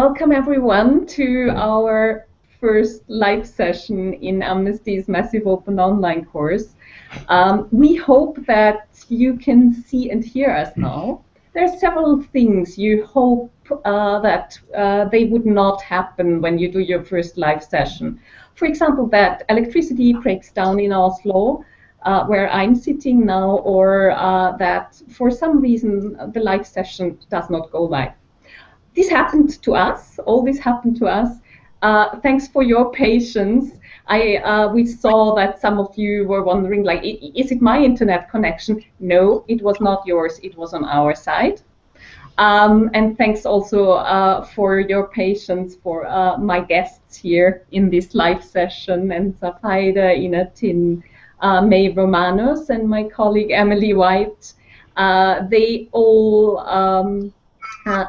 Welcome everyone to our first live session in Amnesty's massive open online course. We hope that you can see and hear us now. There are several things you hope that they would not happen when you do your first live session. For example, that electricity breaks down in Oslo, where I'm sitting now, or that for some reason the live session does not go live. This happened to us. All this happened to us. Thanks for your patience. We saw that some of you were wondering, like, is it my internet connection? No, it was not yours. It was on our side. And thanks also for your patience for my guests here in this live session, Ensaf Haidar, Ina Tin, May Romanos, and my colleague Emily White. They all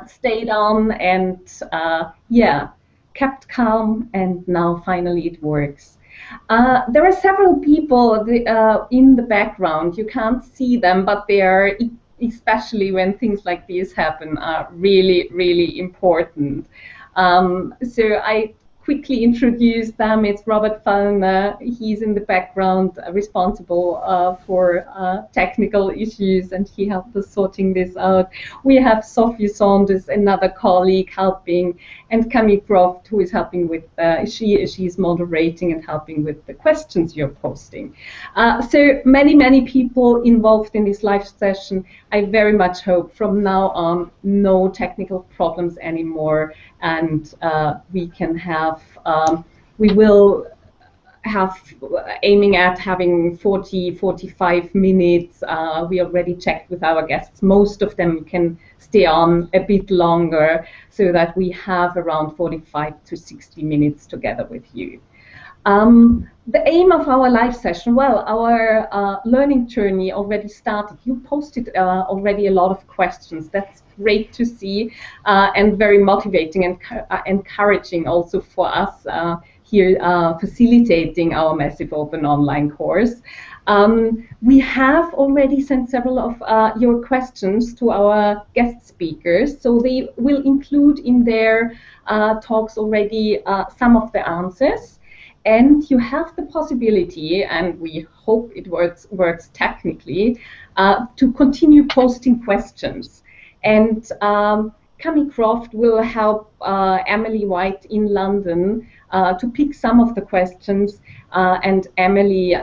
stayed on and kept calm, and now finally it works. There are several people in the background. You can't see them, but they are, especially when things like this happen, are really, really important. So I quickly introduce them. It's Robert Fallner. He's in the background, responsible for technical issues, and he helped us sorting this out. We have Sophie Saunders, another colleague, helping, and Camille Croft, who is helping with, she's moderating and helping with the questions you're posting. So many people involved in this live session. I very much hope from now on no technical problems anymore, and we can have, we will have aiming at having 40-45 minutes. We already checked with our guests. Most of them can stay on a bit longer, so that we have around 45 to 60 minutes together with you. The aim of our live session, well, our learning journey already started. You posted already a lot of questions. That's great to see, and very motivating and encouraging also for us here facilitating our massive open online course. We have already sent several of your questions to our guest speakers, so they will include in their talks already some of the answers. And you have the possibility, and we hope it works technically, to continue posting questions. And Camille Croft will help Emily White in London to pick some of the questions, and Emily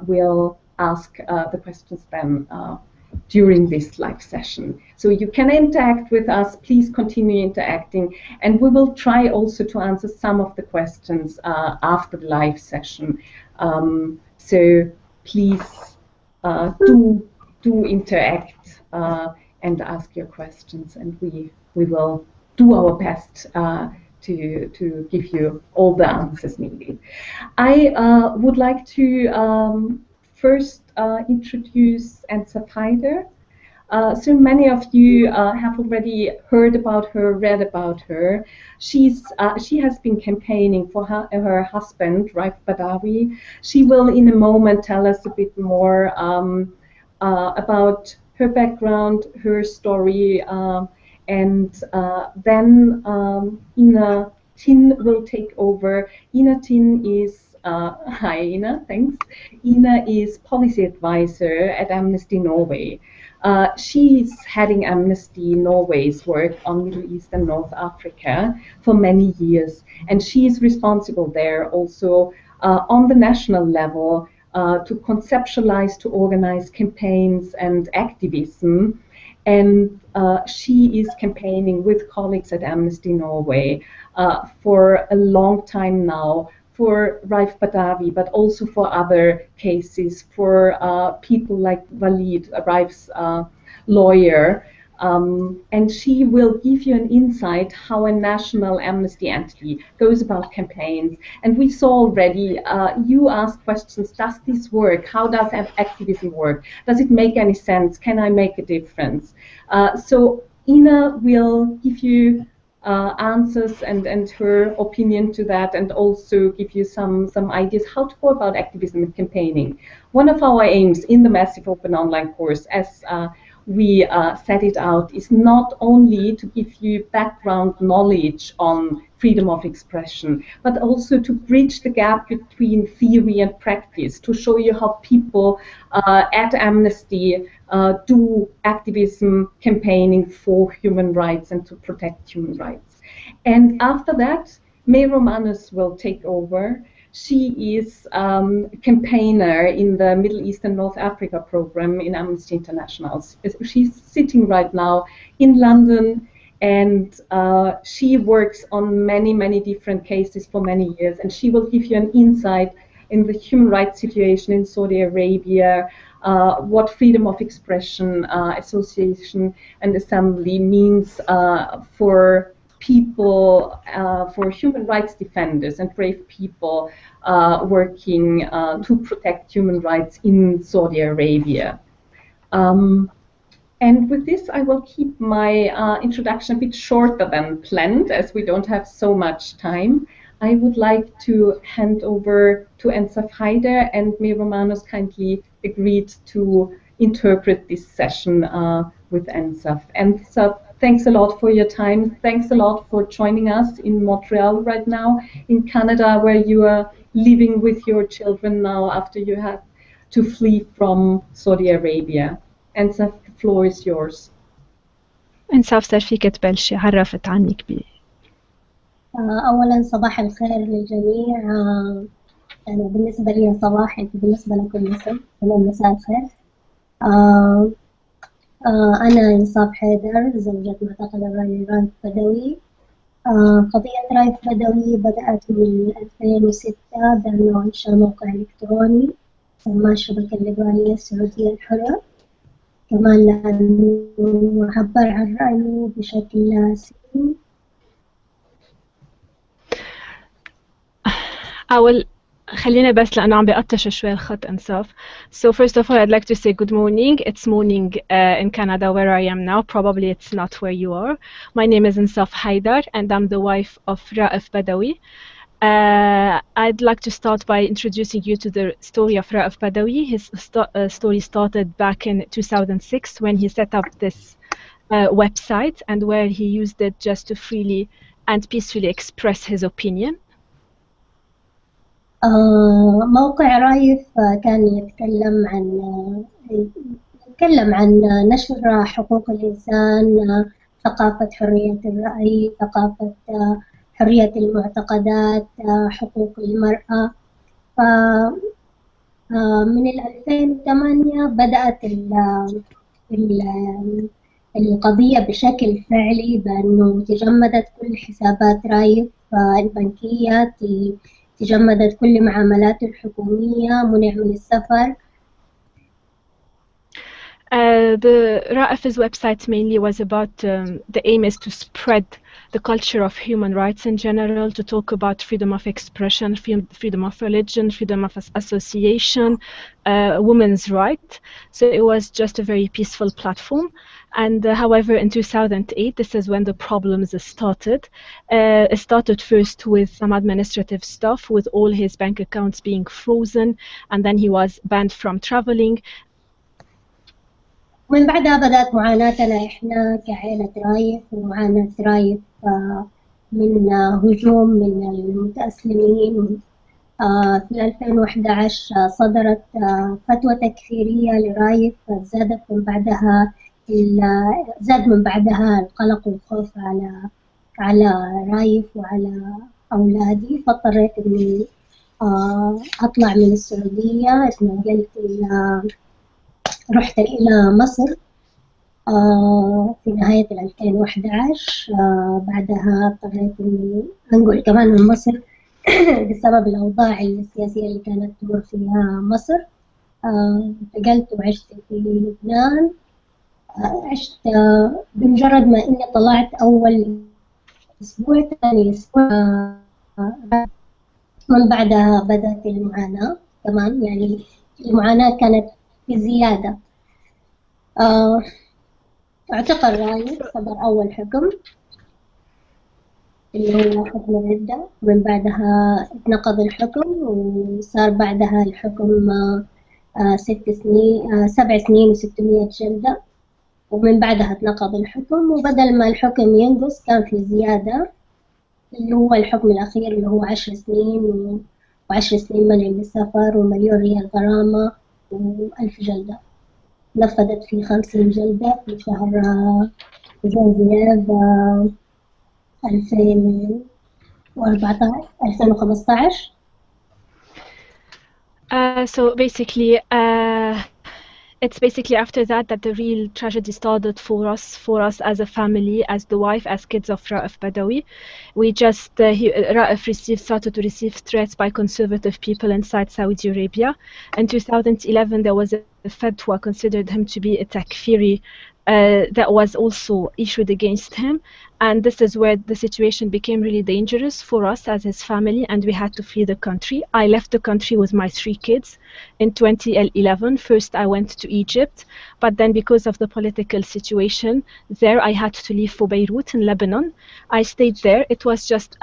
will ask the questions then during this live session. So you can interact with us. Please continue interacting, and we will try also to answer some of the questions after the live session. So please do interact and ask your questions, and we will do our best to give you all the answers needed. I would like to first introduce Ensaf Haidar. So many of you have already heard about her, read about her. She has been campaigning for her husband, Raif Badawi. She will in a moment tell us a bit more about her background, her story, and then Ina Tin will take over. Ina Tin is hi Ina, thanks. Ina is policy advisor at Amnesty Norway. She's heading Amnesty Norway's work on Middle East and North Africa for many years, and she is responsible there also on the national level to conceptualize, to organize campaigns and activism. And she is campaigning with colleagues at Amnesty Norway for a long time now, for Raif Badawi, but also for other cases, for people like Walid, Raif's lawyer. And she will give you an insight how a national amnesty entity goes about campaigns. And we saw already, you asked questions, does this work? How does activism work? Does it make any sense? Can I make a difference? So Ina will give you answers and her opinion to that, and also give you some ideas how to go about activism and campaigning. One of our aims in the massive open online course, as we set it out is not only to give you background knowledge on freedom of expression, but also to bridge the gap between theory and practice, to show you how people at Amnesty do activism campaigning for human rights and to protect human rights. And after that, May Romanos will take over. She is a campaigner in the Middle East and North Africa program in Amnesty International. She's sitting right now in London, and she works on many, many different cases for many years, and she will give you an insight in the human rights situation in Saudi Arabia, what freedom of expression, association, and assembly means for people, for human rights defenders and brave people working to protect human rights in Saudi Arabia. And with this, I will keep my introduction a bit shorter than planned, as we don't have so much time. I would like to hand over to Ensaf Haidar, and May Romanos kindly agreed to interpret this session with Ensaf. Ensaf, thanks a lot for your time. Thanks a lot for joining us in Montreal right now, in Canada, where you are living with your children now after you had to flee from Saudi Arabia. Ensaf, the floor is yours. انساف صار فيك تبلشي، عرفت عنك بي. أولا صباح الخير للجميع. يعني بالنسبة لي صباح، بالنسبة لكم مساء الخير. أنا إنصاف حيدر، زوجة معتقل الرايف بدوي. قضية رايف بدوي بدأت من 2006 بأنه أنشأ موقع إلكتروني سماه الشبكة الليبرالية السعودية الحرة، كمان لأنه عبر عن رأيه بشكل سلمي. خلينا بس لأنه عم بقطش شوي الخط إنصاف. So first of all, I'd like to say good morning. It's morning in Canada where I am now. Probably it's not where you are. My name is Ensaf Haidar and I'm the wife of Raif Badawi. I'd like to start by introducing you to the story of Raif Badawi. His story started back in 2006 when he set up this website and where he used it just to freely and peacefully express his opinion. موقع رايف كان يتكلم عن نشر حقوق الإنسان، ثقافة حرية الرأي، ثقافة حرية المعتقدات، حقوق المرأة. من 2008 بدأت القضية بشكل فعلي، بأنه تجمدت كل حسابات رايف البنكية، تجمدت كل معاملاته الحكومية، منع من السفر. The Raif's website mainly was about the aim is to spread the culture of human rights in general, to talk about freedom of expression, freedom of religion, freedom of association, women's rights. So it was just a very peaceful platform. And however, in 2008, this is when the problems started. It started first with some administrative stuff, with all his bank accounts being frozen, and then he was banned from traveling. من بعدها بدأت معاناتنا إحنا كعائلة رايف، ومعاناة رايف من هجوم من المتأسلمين. في 2011 صدرت فتوى تكفيرية لرايف، زاد من بعدها القلق والخوف على رايف وعلى أولادي، فاضطريت إني أطلع من السعودية. اتنقلت رحت إلى مصر في نهاية 2011. بعدها اضطريت إني أنقل كمان من مصر بسبب الأوضاع السياسية اللي كانت تمر فيها مصر. انتقلت وعشت في لبنان. عشت بمجرد ما إني طلعت أول أسبوع، ثاني أسبوع من بعدها بدأت المعاناة كمان. يعني المعاناة كانت بزيادة. اعتقل رايف، صدر أول حكم اللي هو حكم الردة، ومن بعدها اتنقض الحكم وصار بعدها الحكم 7 سنين و600 جلدة. ومن بعدها اتنقض الحكم، وبدل ما الحكم ينقص كان في زيادة اللي هو الحكم الأخير اللي هو 10 سنين و10 سنين منع من السفر و1,000,000 ريال غرامة و1000 جلدة. نفذت في 50 جلدة في شهر جوزيف 2014 2015. So basically, it's basically after that that the real tragedy started for us as a family, as the wife, as kids of Raif Badawi. We just, Raif started to receive threats by conservative people inside Saudi Arabia. In 2011, there was a fatwa considered him to be a takfiri that was also issued against him. And this is where the situation became really dangerous for us as his family, and we had to flee the country. I left the country with my 3 kids in 2011. First, I went to Egypt, but then because of the political situation there, I had to leave for Beirut in Lebanon. I stayed there. It was just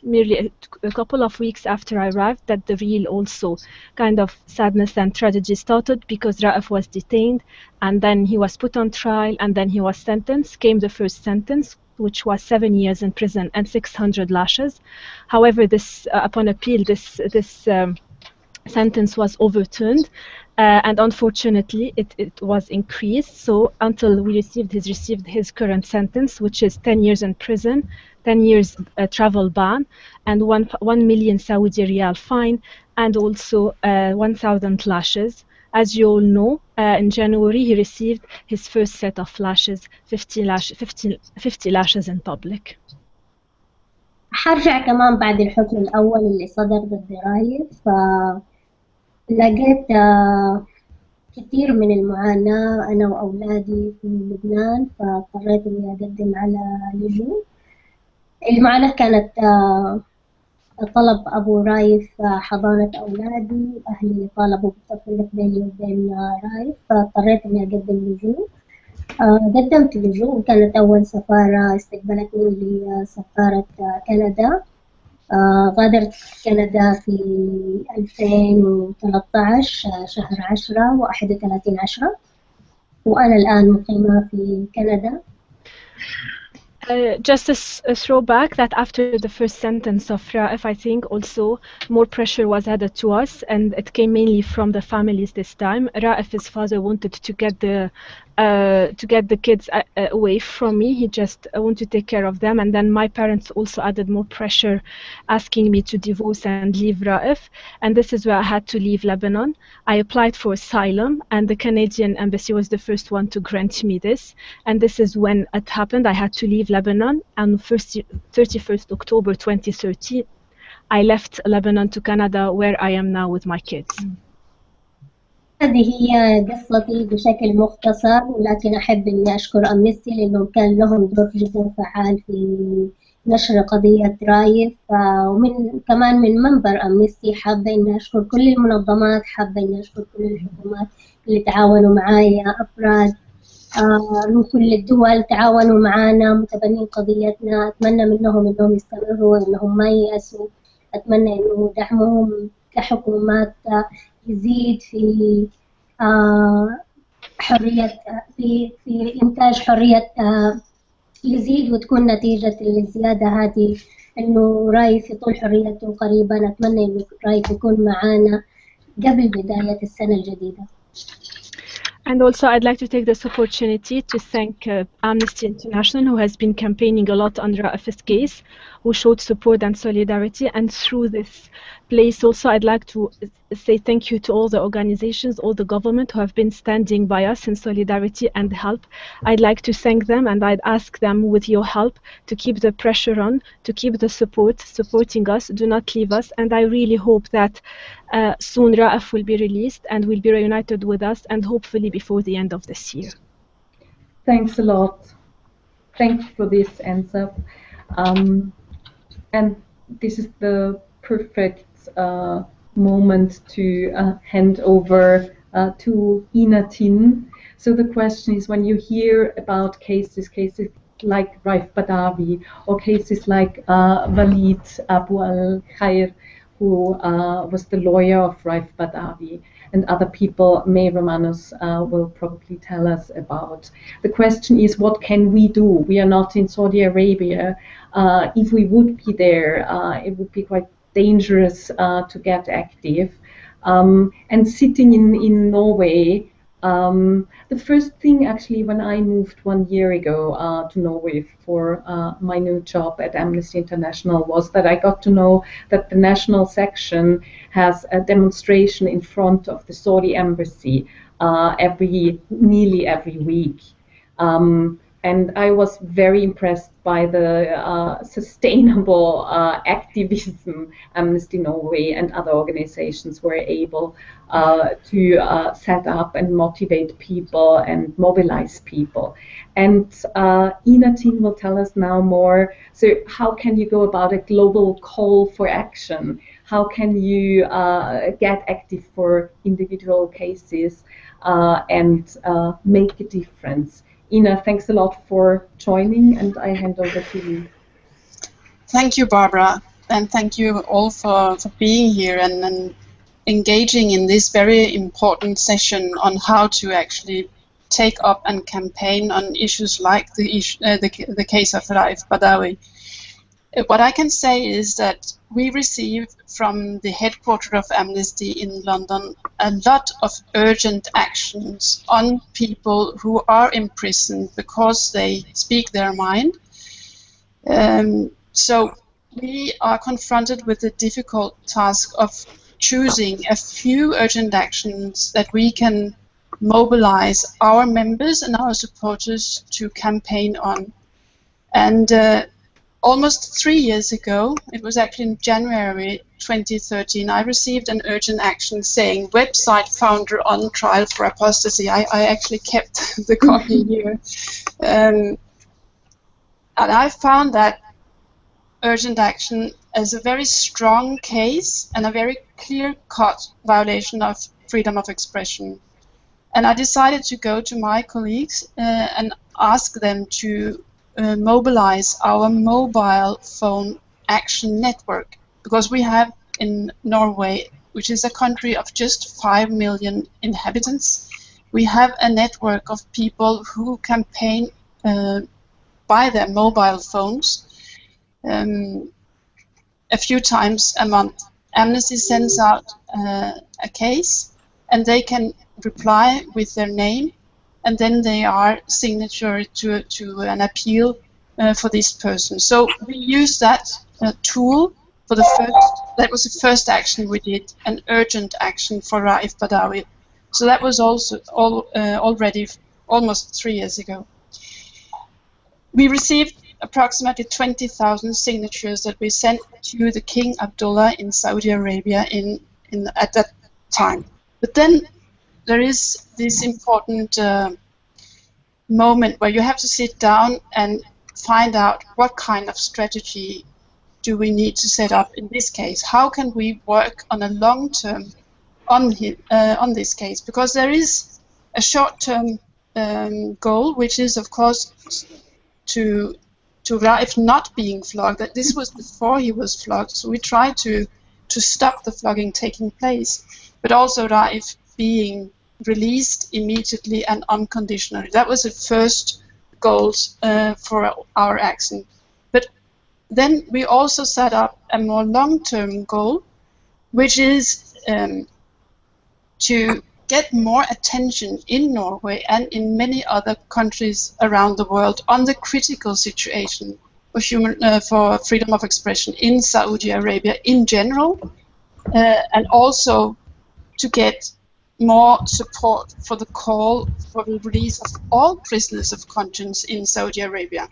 merely a couple of weeks after I arrived that the real also kind of sadness and tragedy started, because Raif was detained, and then he was put on trial, and then he was sentenced. Came the first sentence, which was 7 years in prison and 600 lashes. However, this upon appeal, this sentence was overturned, and unfortunately, it was increased. So until we received his current sentence, which is 10 years in prison, 10 years travel ban, and 1 million Saudi riyal fine, and also 1,000 lashes. As you all know, in January he received his first set of lashes, 50 lashes in public. حرجع كمان بعد الحكم الأول اللي صدر ضد رايف، لقيت كثير من المعاناة أنا وأولادي في لبنان، فاضطريت إني أقدم على لجوء. المعاناة كانت طلب أبو رايف حضانة أولادي، أهلي طالبوا بالتفريق بيني وبين رايف، فاضطريت إني أقدم لجوء. قدمت لجوء، وكانت أول سفارة استقبلتني اللي سفارة كندا. غادرت كندا في 2013 شهر 10 و31/10، وأنا الآن مقيمة في كندا. Just a throwback that after the first sentence of Raif, I think also more pressure was added to us, and it came mainly from the families this time. Raif's father wanted to get the kids away from me. He just wanted to take care of them, and then my parents also added more pressure, asking me to divorce and leave Raif. And this is where I had to leave Lebanon. I applied for asylum, and the Canadian embassy was the first one to grant me this. And this is when it happened. I had to leave Lebanon on 31st October 2013. I left Lebanon to Canada, where I am now with my kids. هذه هي قصتي بشكل مختصر، ولكن أحب إني أشكر أمنستي لأنهم كان لهم دور جدا فعال في نشر قضية رايف، ومن كمان من منبر أمنستي حابة إني أشكر كل المنظمات، حابة إني أشكر كل الحكومات اللي تعاونوا معايا، أفراد من كل الدول تعاونوا معنا متبنين قضيتنا. أتمنى منهم إنهم يستمروا، إنهم ما ييأسوا. أتمنى إنه دعمهم كحكومات يزيد في حرية في إنتاج حرية، يزيد وتكون نتيجة الزيادة هذه إنه رايف يطول حريته قريبا. أتمنى إنه رايف يكون معنا قبل بداية السنة الجديدة. And also, I'd like to take this opportunity to thank Amnesty International, who has been campaigning a lot on Raif's case, who showed support and solidarity. And through this place also, I'd like to say thank you to all the organizations, all the government who have been standing by us in solidarity and help. I'd like to thank them, and I'd ask them, with your help, to keep the pressure on, to keep the supporting us, do not leave us. And I really hope that soon Raif will be released and will be reunited with us, and hopefully before the end of this year. Thanks a lot. Thank you for this, Ensaf. And this is the perfect moment to hand over to Ina Tin. So the question is, when you hear about cases like Raif Badawi, or cases like Walid Abu al-Khair, who was the lawyer of Raif Badawi, and other people, May Romanos will probably tell us about. The question is, what can we do? We are not in Saudi Arabia. If we would be there, it would be quite dangerous to get active. And sitting in Norway, the first thing actually when I moved 1 year ago to Norway for my new job at Amnesty International was that I got to know that the national section has a demonstration in front of the Saudi embassy nearly every week. And I was very impressed by the sustainable activism Amnesty Norway and other organizations were able to set up and motivate people and mobilize people. And Ina Tin will tell us now more. So how can you go about a global call for action? How can you get active for individual cases and make a difference? Ina, thanks a lot for joining, and I hand over to you. Thank you, Barbara, and thank you all for being here and engaging in this very important session on how to actually take up and campaign on issues like the case of Raif Badawi. What I can say is that we receive from the headquarters of Amnesty in London a lot of urgent actions on people who are imprisoned because they speak their mind. So we are confronted with the difficult task of choosing a few urgent actions that we can mobilize our members and our supporters to campaign on. And almost 3 years ago, it was actually in January 2013, I received an urgent action saying website founder on trial for apostasy. I actually kept the copy here. And I found that urgent action as a very strong case and a very clear-cut violation of freedom of expression. And I decided to go to my colleagues and ask them to mobilize our mobile phone action network, because we have in Norway, which is a country of just 5 million inhabitants, we have a network of people who campaign by their mobile phones a few times a month. Amnesty sends out a case, and they can reply with their name, and then they are signatory to an appeal for this person. So we use that tool for the first. That was the first action we did, an urgent action for Raif Badawi. So that was also already almost 3 years ago. We received approximately 20,000 signatures that we sent to the King Abdullah in Saudi Arabia at that time. But then there is this important moment where you have to sit down and find out what kind of strategy do we need to set up in this case. How can we work on a long term on this case? Because there is a short-term goal, which is, of course, to Raif not being flogged. That this was before he was flogged, so we tried to stop the flogging taking place, but also Raif being released immediately and unconditionally. That was the first goals for our action. But then we also set up a more long-term goal, which is to get more attention in Norway and in many other countries around the world on the critical situation for freedom of expression in Saudi Arabia in general, and also to get more support for the call for the release of all prisoners of conscience in Saudi Arabia.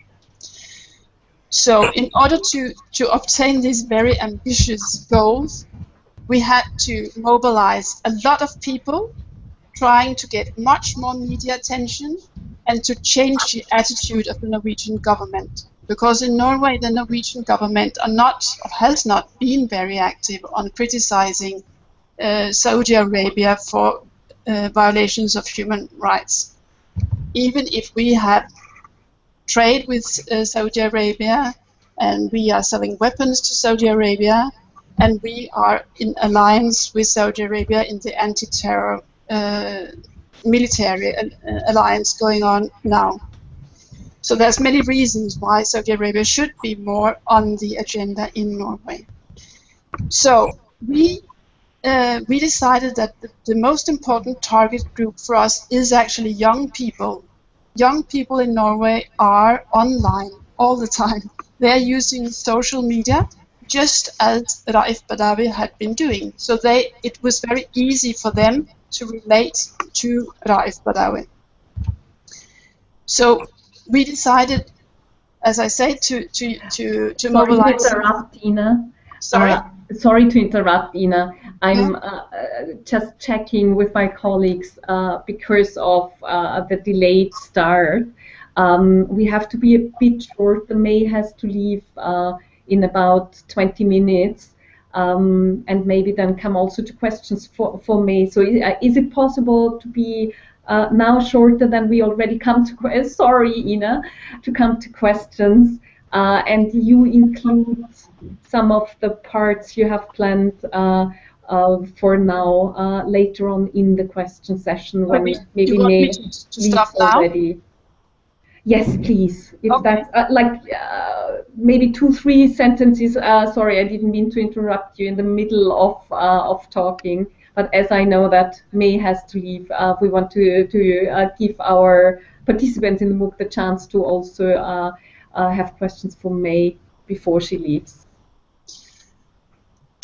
So in order to obtain these very ambitious goals, we had to mobilize a lot of people, trying to get much more media attention and to change the attitude of the Norwegian government. Because in Norway, the Norwegian government has not been very active on criticizing Saudi Arabia for violations of human rights. Even if we have trade with Saudi Arabia and we are selling weapons to Saudi Arabia, and we are in alliance with Saudi Arabia in the anti-terror military alliance going on now. So there's many reasons why Saudi Arabia should be more on the agenda in Norway. So we decided that the most important target group for us is actually young people. Young people in Norway are online all the time. They're using social media just as Raif Badawi had been doing. So it was very easy for them to relate to Raif Badawi. So we decided, as I say, to mobilize. Sorry to interrupt, Ina. Sorry? Sorry to interrupt, Ina. I'm just checking with my colleagues because of the delayed start. We have to be a bit short. The May has to leave in about 20 minutes. And maybe then come also to questions for May. So is it possible to be now shorter than we already come to, sorry, Ina, to come to questions, and you include some of the parts you have planned for now later on in the question session when maybe May leaves already. Yes, please. If okay. That's maybe 2-3 sentences. Sorry, I didn't mean to interrupt you in the middle of talking. But as I know that May has to leave, we want to give our participants in the MOOC the chance to also have questions for May before she leaves.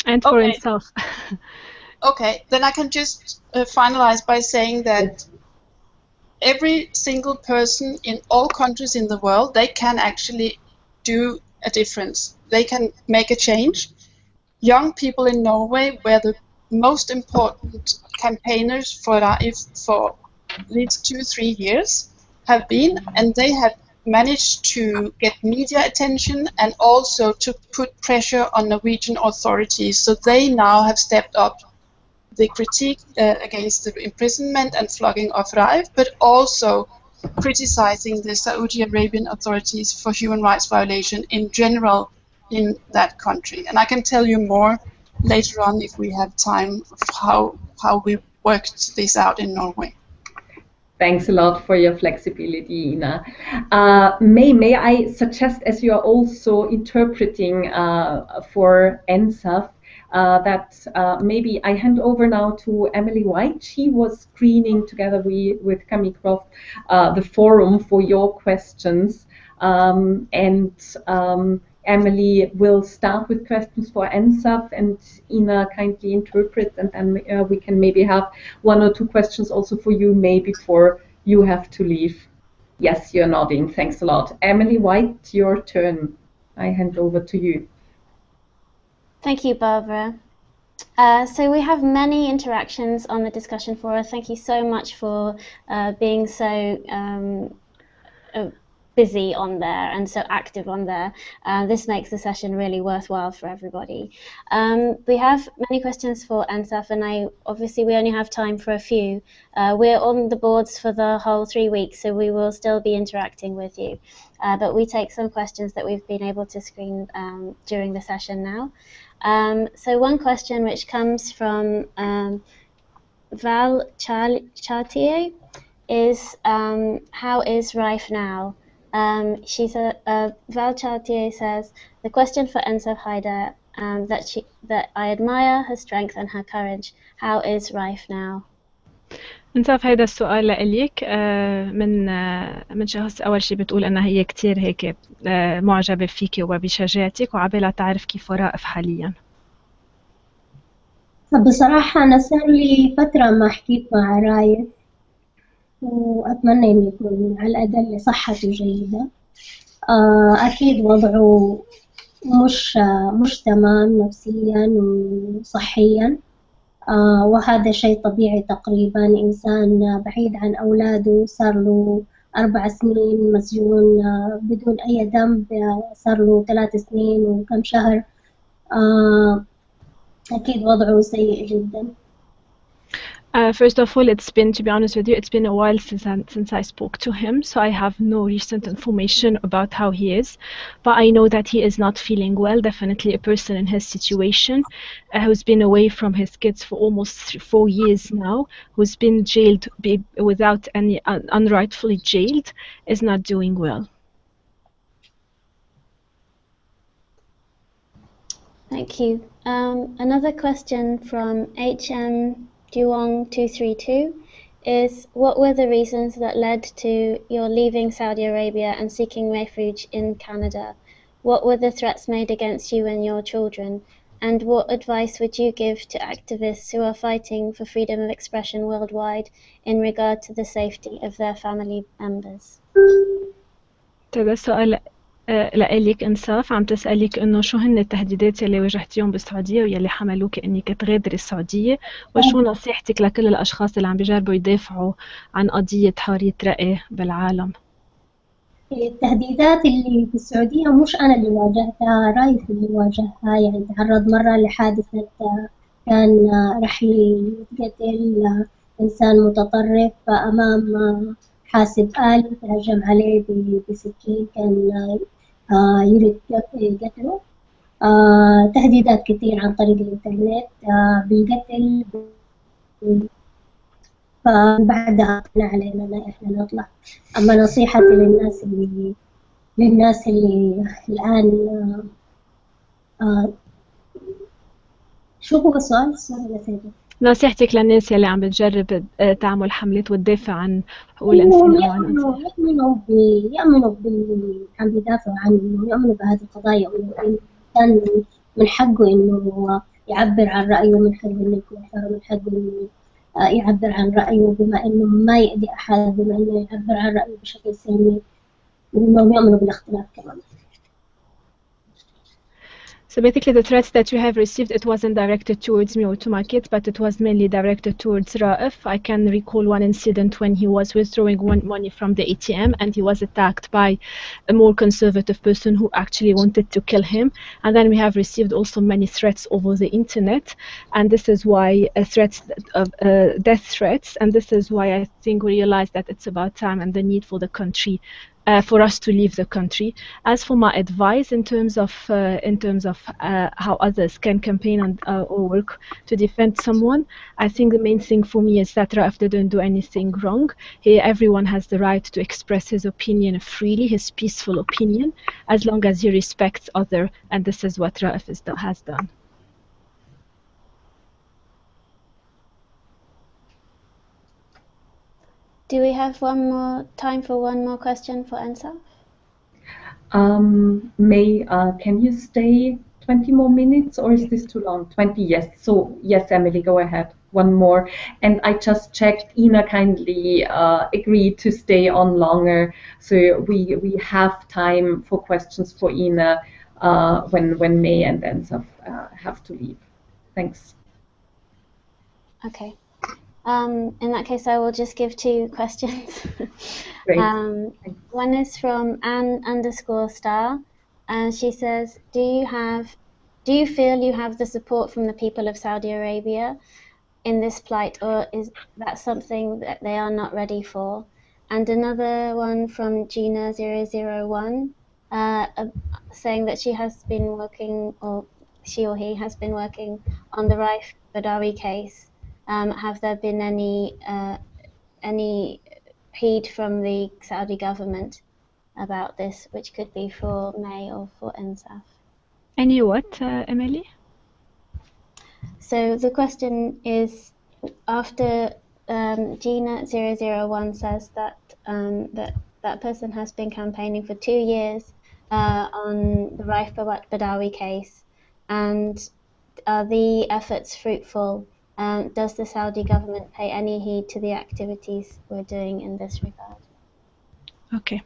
And for Ensaf. Okay, then I can just finalize by saying that every single person in all countries in the world, they can actually do a difference. They can make a change. Young people in Norway were the most important campaigners for Raif for these 2-3 years have been, and they have managed to get media attention and also to put pressure on Norwegian authorities. So they now have stepped up the critique against the imprisonment and flogging of Raif, but also criticizing the Saudi Arabian authorities for human rights violation in general in that country. And I can tell you more later on if we have time of how we worked this out in Norway. Thanks a lot for your flexibility, Ina. May I suggest, as you are also interpreting for Ensaf, that maybe I hand over now to Emily White. She was screening together with Camille Croft the forum for your questions, and Emily will start with questions for Ensaf, and Ina kindly interprets, and then we can maybe have 1 or 2 questions also for you, May, before you have to leave. Yes, you're nodding. Thanks a lot. Emily White, your turn. I hand over to you. Thank you, Barbara. So we have many interactions on the discussion forum. Thank you so much for being so busy on there and so active on there. This makes the session really worthwhile for everybody. We have many questions for Ensaf, and obviously we only have time for a few. We're on the boards for the whole 3 weeks, so we will still be interacting with you. But we take some questions that we've been able to screen during the session now. So one question which comes from Val Chartier is, how is Raif now? Val Chartier says, the question for Ensaf Haidar, that I admire her strength and her courage. How is Raif now? انساف، هيدا السؤال لإليك من شخص أول شي بتقول أنها هي كتير هيك معجبة فيك وبشجاعتك وعبالها تعرف كيف رائف حاليا. بصراحة أنا صار لي فترة ما حكيت مع رايف، وأتمنى إنه يكون على الأقل صحته جيدة. أكيد وضعه مش تمام نفسيا وصحيا، وهذا شيء طبيعي تقريبا. إنسان بعيد عن أولاده صار له 4 سنين مسجون بدون أي ذنب، صار له 3 سنين وكم شهر. أكيد وضعه سيء جدا. First of all, it's been, to be honest with you, it's been a while since I spoke to him, so I have no recent information about how he is. But I know that he is not feeling well. Definitely a person in his situation who's been away from his kids for almost 4 years now, who's been jailed without any unrightfully jailed, is not doing well. Thank you. Another question from HM Duong 232 is, what were the reasons that led to your leaving Saudi Arabia and seeking refuge in Canada? What were the threats made against you and your children? And what advice would you give to activists who are fighting for freedom of expression worldwide in regard to the safety of their family members? هذا سؤال لإلك إنصاف، عم تسألك إنه شو هن التهديدات يلي واجهتيهم بالسعودية ويلي حملوك إنك تغادري السعودية، وشو نصيحتك لكل الأشخاص اللي عم بيجربوا يدافعوا عن قضية حرية رأي بالعالم؟ التهديدات اللي في السعودية مش أنا اللي واجهتها، رايف اللي واجهها. يعني تعرض مرة لحادثة كان رح يتقتل إنسان متطرف أمام حاسب آلي، تهجم عليه بسكين كان يريد قتله. تهديدات كثير عن طريق الإنترنت بالقتل. فبعدها قلنا علينا إن إحنا نطلع. أما نصيحتي للناس اللي الآن شو هو السؤال؟ نسيته. نصيحتك للناس يلي عم بتجرب تعمل حملات وتدافع عن حقوق الإنسان أو عن يؤمنوا باللي عم بيدافعوا عنه، يؤمنوا بهذه القضايا، كان من حقه إنه يعبر عن رأيه، من حقه إنه يكون حر، من حقه إنه يعبر عن رأيه بما إنه ما يأذي أحد، بما إنه يعبر عن رأيه بشكل سلمي، وإنهم يؤمنوا بالاختلاف كمان. So basically the threats that you have received, it wasn't directed towards me or to my kids, but it was mainly directed towards Raif. I can recall one incident when he was withdrawing money from the ATM and he was attacked by a more conservative person who actually wanted to kill him. And then we have received also many threats over the internet, and this is why death threats, and this is why I think we realized that it's about time and the need for the country for us to leave the country. As for my advice in terms of how others can campaign or work to defend someone, I think the main thing for me is that Raif didn't do anything wrong. Everyone has the right to express his opinion freely, his peaceful opinion, as long as he respects others, and this is what Raif has done. Do we have time for one more question for Ensaf? May, can you stay 20 more minutes, or is this too long? 20, yes. So yes, Emily, go ahead. One more. And I just checked, Ina kindly agreed to stay on longer, so we have time for questions for Ina when May and Ensaf have to leave. Thanks. Okay. In that case, I will just give 2 questions. Great. One is from Ann_star, and she says, do you feel you have the support from the people of Saudi Arabia in this plight, or is that something that they are not ready for? And another one from Gina001, saying that she has been working, or she or he has been working on the Raif Badawi case. Have there been any heed from the Saudi government about this, which could be for May or for Ensaf? Any what, Emily? So the question is, after Gina001 says that that person has been campaigning for 2 years on the Raif Badawi case, and are the efforts fruitful? Does the Saudi government pay any heed to the activities we're doing in this regard? اوكي.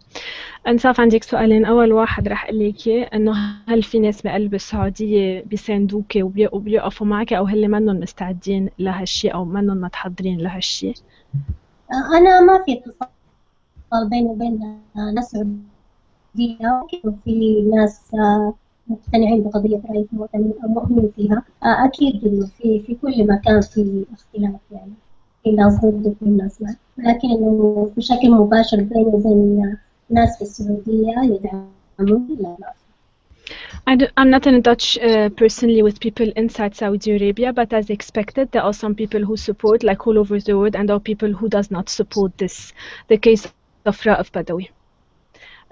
انصاف عندك سؤالين. اول واحد رح اقول لك انه هل في ناس بقلب السعوديه بيساندوك وبيقفوا معك، او هل منهم مستعدين لهالشيء او منهم متحضرين لهالشيء؟ انا ما في اتصال بيني وبين ناس سعوديه، وفي ناس مقتنعين بقضيه رايف ومؤمنين فيها. اكيد انه في كل مكان في اختلاف، يعني ناس ضد وفي ناس لا، لكن إنه بشكل مباشر بيني وبين ناس في السعودية يدعمون لا. I'm not in touch personally with people inside Saudi Arabia, but as expected, there are some people who support, like all over the world, and there are people who does not support this. The case of Raif Badawi.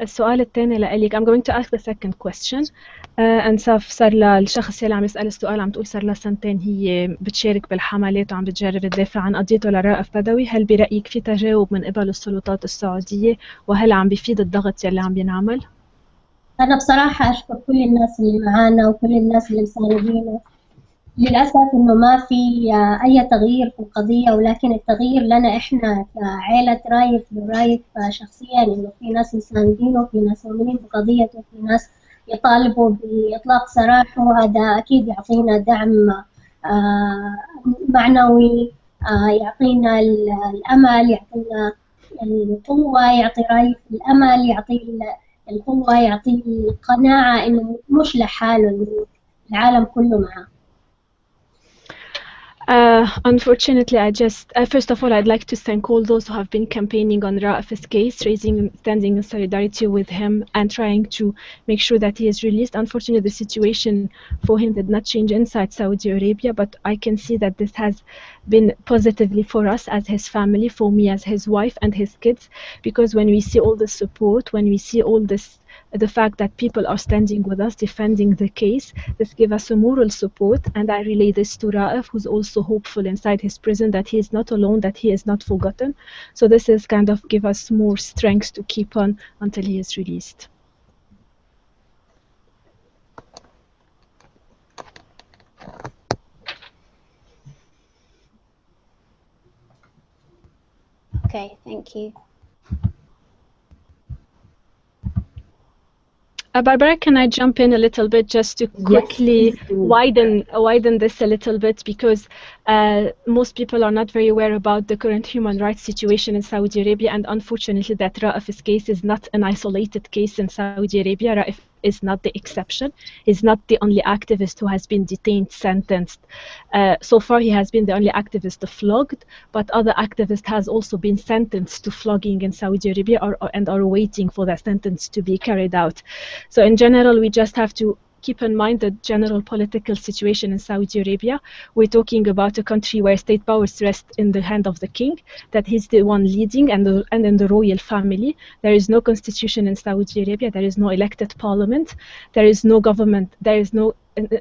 السؤال الثاني لإليك. I'm going to ask the second question. أنساف صار لها الشخص اللي عم يسأل السؤال عم تقول صار لها سنتين هي بتشارك بالحملات وعم بتجرب تدافع عن قضيته لرائف بدوي. هل برأيك في تجاوب من قبل السلطات السعودية وهل عم بيفيد الضغط يلي عم بينعمل؟ أنا بصراحة أشكر كل الناس اللي معانا وكل الناس اللي مساندينا. للأسف إنه ما في أي تغيير في القضية، ولكن التغيير لنا إحنا كعائلة رايف شخصيا، إنه في ناس مساندينه وفي ناس مؤمنين بقضيته وفي ناس يطالبوا بإطلاق سراحه، وهذا أكيد يعطينا دعم معنوي، يعطينا الأمل، يعطينا القوة، يعطي رايف الأمل، يعطي القوة، يعطي القناعة إنه مش لحاله، إنه العالم كله معاه. Unfortunately, I just first of all, I'd like to thank all those who have been campaigning on Raif's case, standing in solidarity with him and trying to make sure that he is released. Unfortunately, the situation for him did not change inside Saudi Arabia, but I can see that this has been positively for us as his family, for me as his wife and his kids, because when we see all the support, when we see all this, the fact that people are standing with us, defending the case, this gives us a moral support, and I relay this to Raif, who's also hopeful inside his prison that he is not alone, that he is not forgotten. So this is kind of give us more strength to keep on until he is released. Okay, thank you. Barbara, can I jump in a little bit just to quickly widen this a little bit, because most people are not very aware about the current human rights situation in Saudi Arabia, and unfortunately that Raif's case is not an isolated case in Saudi Arabia. Raif is not the exception. He's not the only activist who has been detained, sentenced. So far he has been the only activist flogged, but other activists has also been sentenced to flogging in Saudi Arabia and are waiting for that sentence to be carried out. So in general, we just have to keep in mind the general political situation in Saudi Arabia. We're talking about a country where state powers rest in the hand of the king, that he's the one leading, and in the royal family. There is no constitution in Saudi Arabia. There is no elected parliament. There is no government. There is no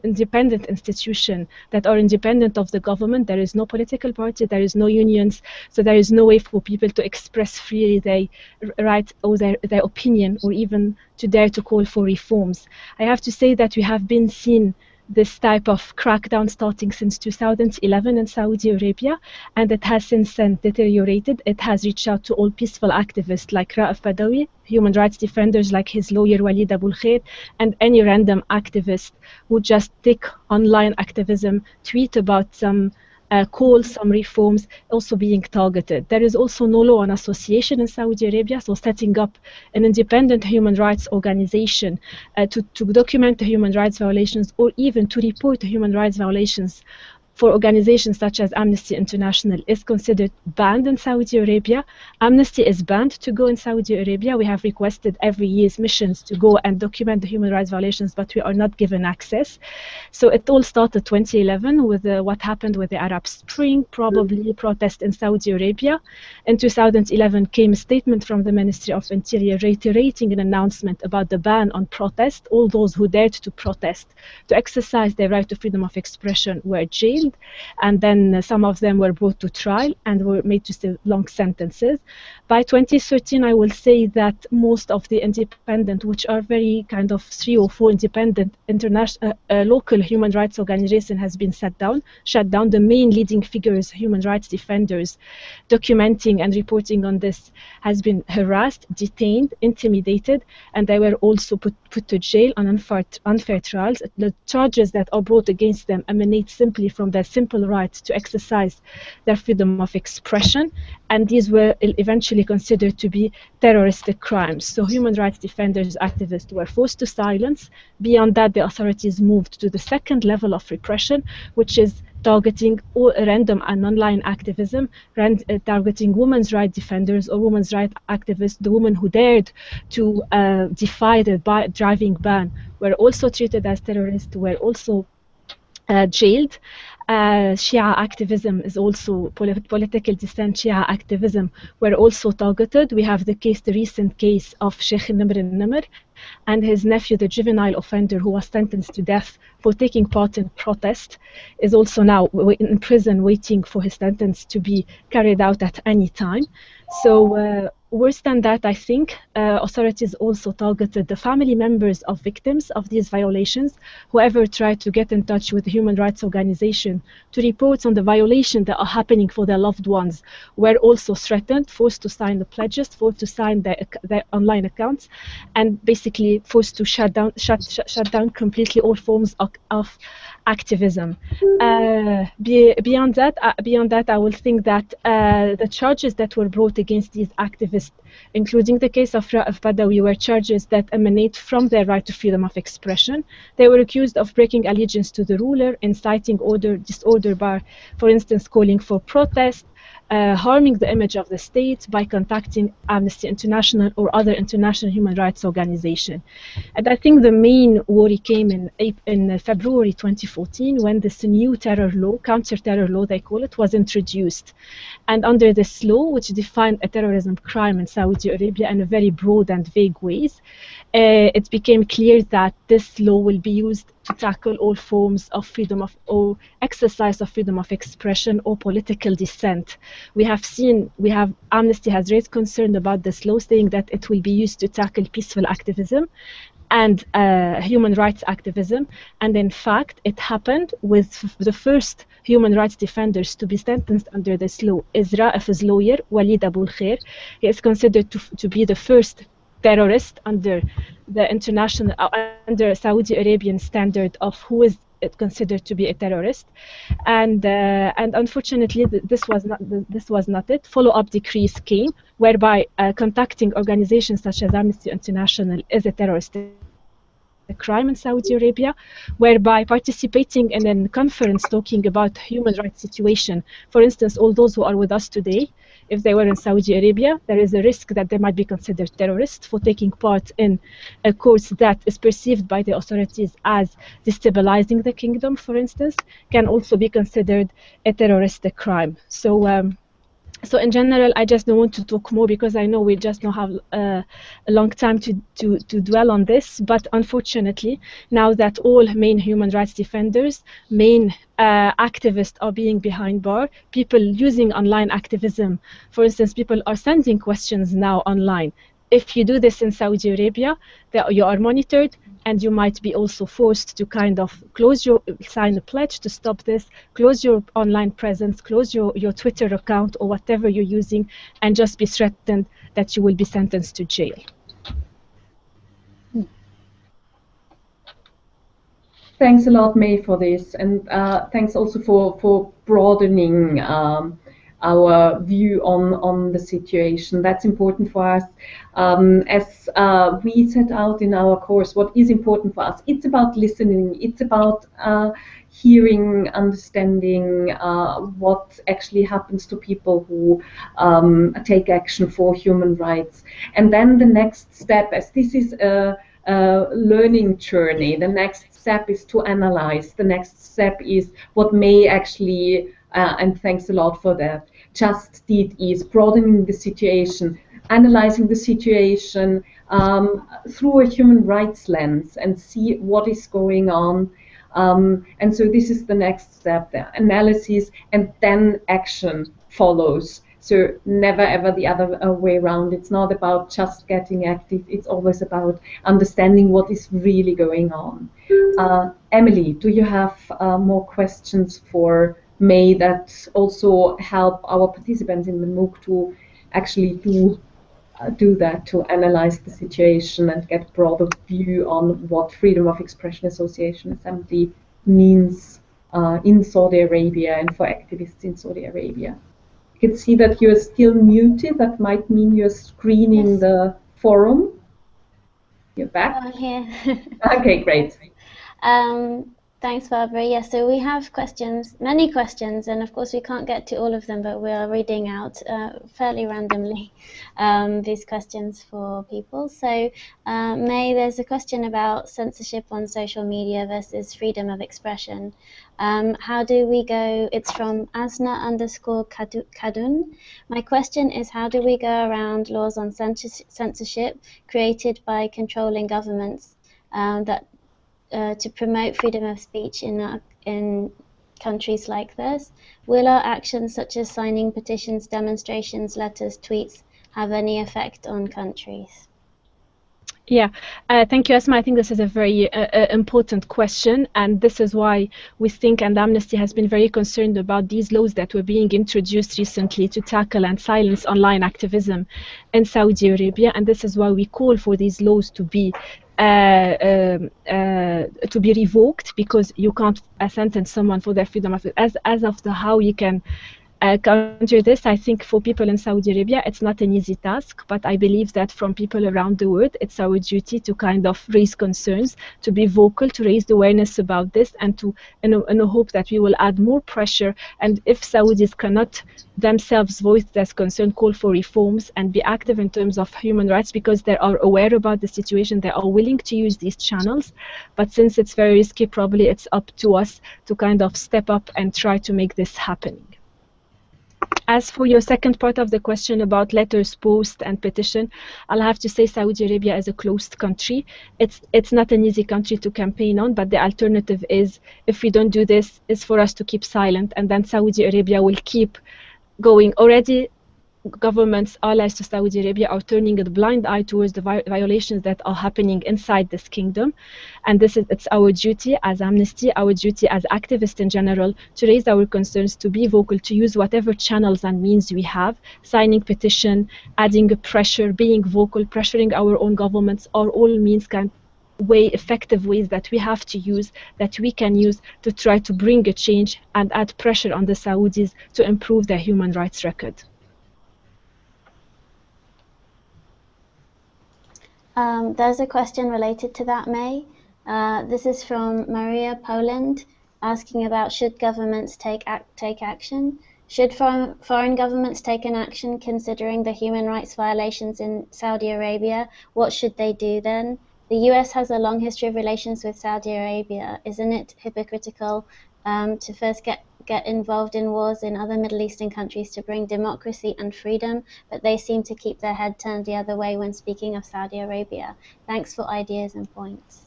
independent institution that are independent of the government. There is no political party. There is no unions. So there is no way for people to express freely their right or their opinion, or even to dare to call for reforms. I have to say that we have been seeing this type of crackdown starting since 2011 in Saudi Arabia, and it has since then deteriorated. It has reached out to all peaceful activists like Raif Badawi, human rights defenders like his lawyer Walid Abul Khair, and any random activist who just take online activism, tweet about some call some reforms, also being targeted. There is also no law on association in Saudi Arabia, so setting up an independent human rights organization to document the human rights violations, or even to report the human rights violations for organizations such as Amnesty International is considered banned in Saudi Arabia. Amnesty is banned to go in Saudi Arabia. We have requested every year's missions to go and document the human rights violations, but we are not given access. So it all started 2011 with what happened with the Arab Spring, probably protest in Saudi Arabia. In 2011 came a statement from the Ministry of Interior reiterating an announcement about the ban on protest. All those who dared to protest, to exercise their right to freedom of expression, were jailed. And then some of them were brought to trial and were made to serve long sentences. By 2013, I will say that most of the independent, which are very kind of 3 or 4 independent international local human rights organizations, has been shut down. The main leading figures, human rights defenders, documenting and reporting on this, has been harassed, detained, intimidated, and they were also put to jail on unfair trials. The charges that are brought against them emanate simply from the simple right to exercise their freedom of expression, and these were eventually considered to be terroristic crimes. So human rights defenders, activists were forced to silence. Beyond that, the authorities moved to the second level of repression, which is targeting random and online activism, targeting women's rights defenders or women's rights activists. The women who dared to defy the driving ban were also treated as terrorists, were also jailed. Shia activism is also political dissent. Shia activism were also targeted. We have the recent case of Sheikh Nimr al-Nimr and his nephew, the juvenile offender who was sentenced to death for taking part in protest, is also now in prison waiting for his sentence to be carried out at any time. So worse than that, I think authorities also targeted the family members of victims of these violations. Whoever tried to get in touch with the human rights organization to report on the violations that are happening for their loved ones were also threatened, forced to sign the pledges, forced to sign their online accounts, and basically forced to shut down completely all forms of activism. Beyond that, I will think that the charges that were brought against these activists, including the case of Raif Badawi, were charges that emanate from their right to freedom of expression. They were accused of breaking allegiance to the ruler, inciting disorder by, for instance, calling for protest, harming the image of the state by contacting Amnesty International or other international human rights organizations. And I think the main worry came in February 2014 when this new terror law, counter-terror law they call it, was introduced. And under this law, which defined a terrorism crime in Saudi Arabia in a very broad and vague ways, it became clear that this law will be used to tackle all forms of freedom of or exercise of freedom of expression or political dissent. Amnesty has raised concern about this law, saying that it will be used to tackle peaceful activism and human rights activism. And in fact, it happened with the first human rights defenders to be sentenced under this law is Raif's lawyer, Walid Abu Khair. He is considered to be the first terrorist under the international, under Saudi Arabian standard of who is considered to be a terrorist, and unfortunately this was not it. Follow-up decrees came whereby contacting organizations such as Amnesty International is a terrorist crime in Saudi Arabia, whereby participating in a conference talking about human rights situation, for instance, all those who are with us today, if they were in Saudi Arabia, there is a risk that they might be considered terrorists for taking part in a course that is perceived by the authorities as destabilizing the kingdom, for instance, can also be considered a terroristic crime. So in general, I just don't want to talk more because I know we just don't have a long time to dwell on this. But unfortunately, now that all main human rights defenders, main activists are being behind bar, people using online activism, for instance, people are sending questions now online. If you do this in Saudi Arabia, you are monitored, and you might be also forced to kind of sign a pledge to stop this, close your online presence, close your Twitter account or whatever you're using, and just be threatened that you will be sentenced to jail. Thanks a lot, May, for this, and thanks also for broadening our view on the situation. That's important for us. As we set out in our course, what is important for us, it's about listening, it's about hearing, understanding what actually happens to people who take action for human rights. And then the next step, as this is a learning journey, the next step is to analyze. The next step is what May actually, and thanks a lot for that, just did, is broadening the situation, analyzing the situation through a human rights lens and see what is going on. And so this is the next step, the analysis, and then action follows. So never ever the other way around. It's not about just getting active. It's always about understanding what is really going on. Emily, do you have more questions for May that also help our participants in the MOOC to actually do that, to analyze the situation and get a broader view on what Freedom of Expression Association Assembly means in Saudi Arabia and for activists in Saudi Arabia. You can see that you're still muted. That might mean you're screening Yes. the forum. You're back? Oh, here. Okay, great. Thanks, Barbara. Yes, so we have questions, many questions, and of course we can't get to all of them, but we are reading out fairly randomly these questions for people. So, May, there's a question about censorship on social media versus freedom of expression. How do we go? It's from Asna_Kadun. My question is, how do we go around laws on censorship created by controlling governments to promote freedom of speech in countries like this? Will our actions such as signing petitions, demonstrations, letters, tweets have any effect on countries? Yeah, thank you, Asma. I think this is a very important question, and this is why we think, and Amnesty has been very concerned about these laws that were being introduced recently to tackle and silence online activism in Saudi Arabia, and this is why we call for these laws to be revoked, because you can't sentence someone for their freedom of as of the how you can counter this. I think for people in Saudi Arabia, it's not an easy task, but I believe that from people around the world, it's our duty to kind of raise concerns, to be vocal, to raise awareness about this, and to, in a hope that we will add more pressure. And if Saudis cannot themselves voice their concern, call for reforms, and be active in terms of human rights, because they are aware about the situation, they are willing to use these channels. But since it's very risky, probably it's up to us to kind of step up and try to make this happening. As for your second part of the question about letters, post, and petition, I'll have to say Saudi Arabia is a closed country. It's not an easy country to campaign on, but the alternative is, if we don't do this, is for us to keep silent, and then Saudi Arabia will keep going. Already, governments allies to Saudi Arabia are turning a blind eye towards the violations that are happening inside this kingdom, and it's our duty as Amnesty, our duty as activists in general, to raise our concerns, to be vocal, to use whatever channels and means we have, signing petition, adding pressure, being vocal, pressuring our own governments, are all means effective ways that we have to use, that we can use to try to bring a change and add pressure on the Saudis to improve their human rights record. There's a question related to that, May. This is from Maria Poland, asking about, should governments take action? Should foreign governments take an action considering the human rights violations in Saudi Arabia? What should they do then? The US has a long history of relations with Saudi Arabia. Isn't it hypocritical to first get involved in wars in other Middle Eastern countries to bring democracy and freedom, but they seem to keep their head turned the other way when speaking of Saudi Arabia? Thanks for ideas and points.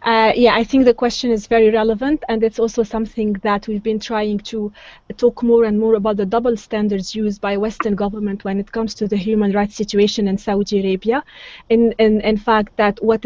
Yeah, I think the question is very relevant, and it's also something that we've been trying to talk more and more about, the double standards used by Western government when it comes to the human rights situation in Saudi Arabia. In fact, that what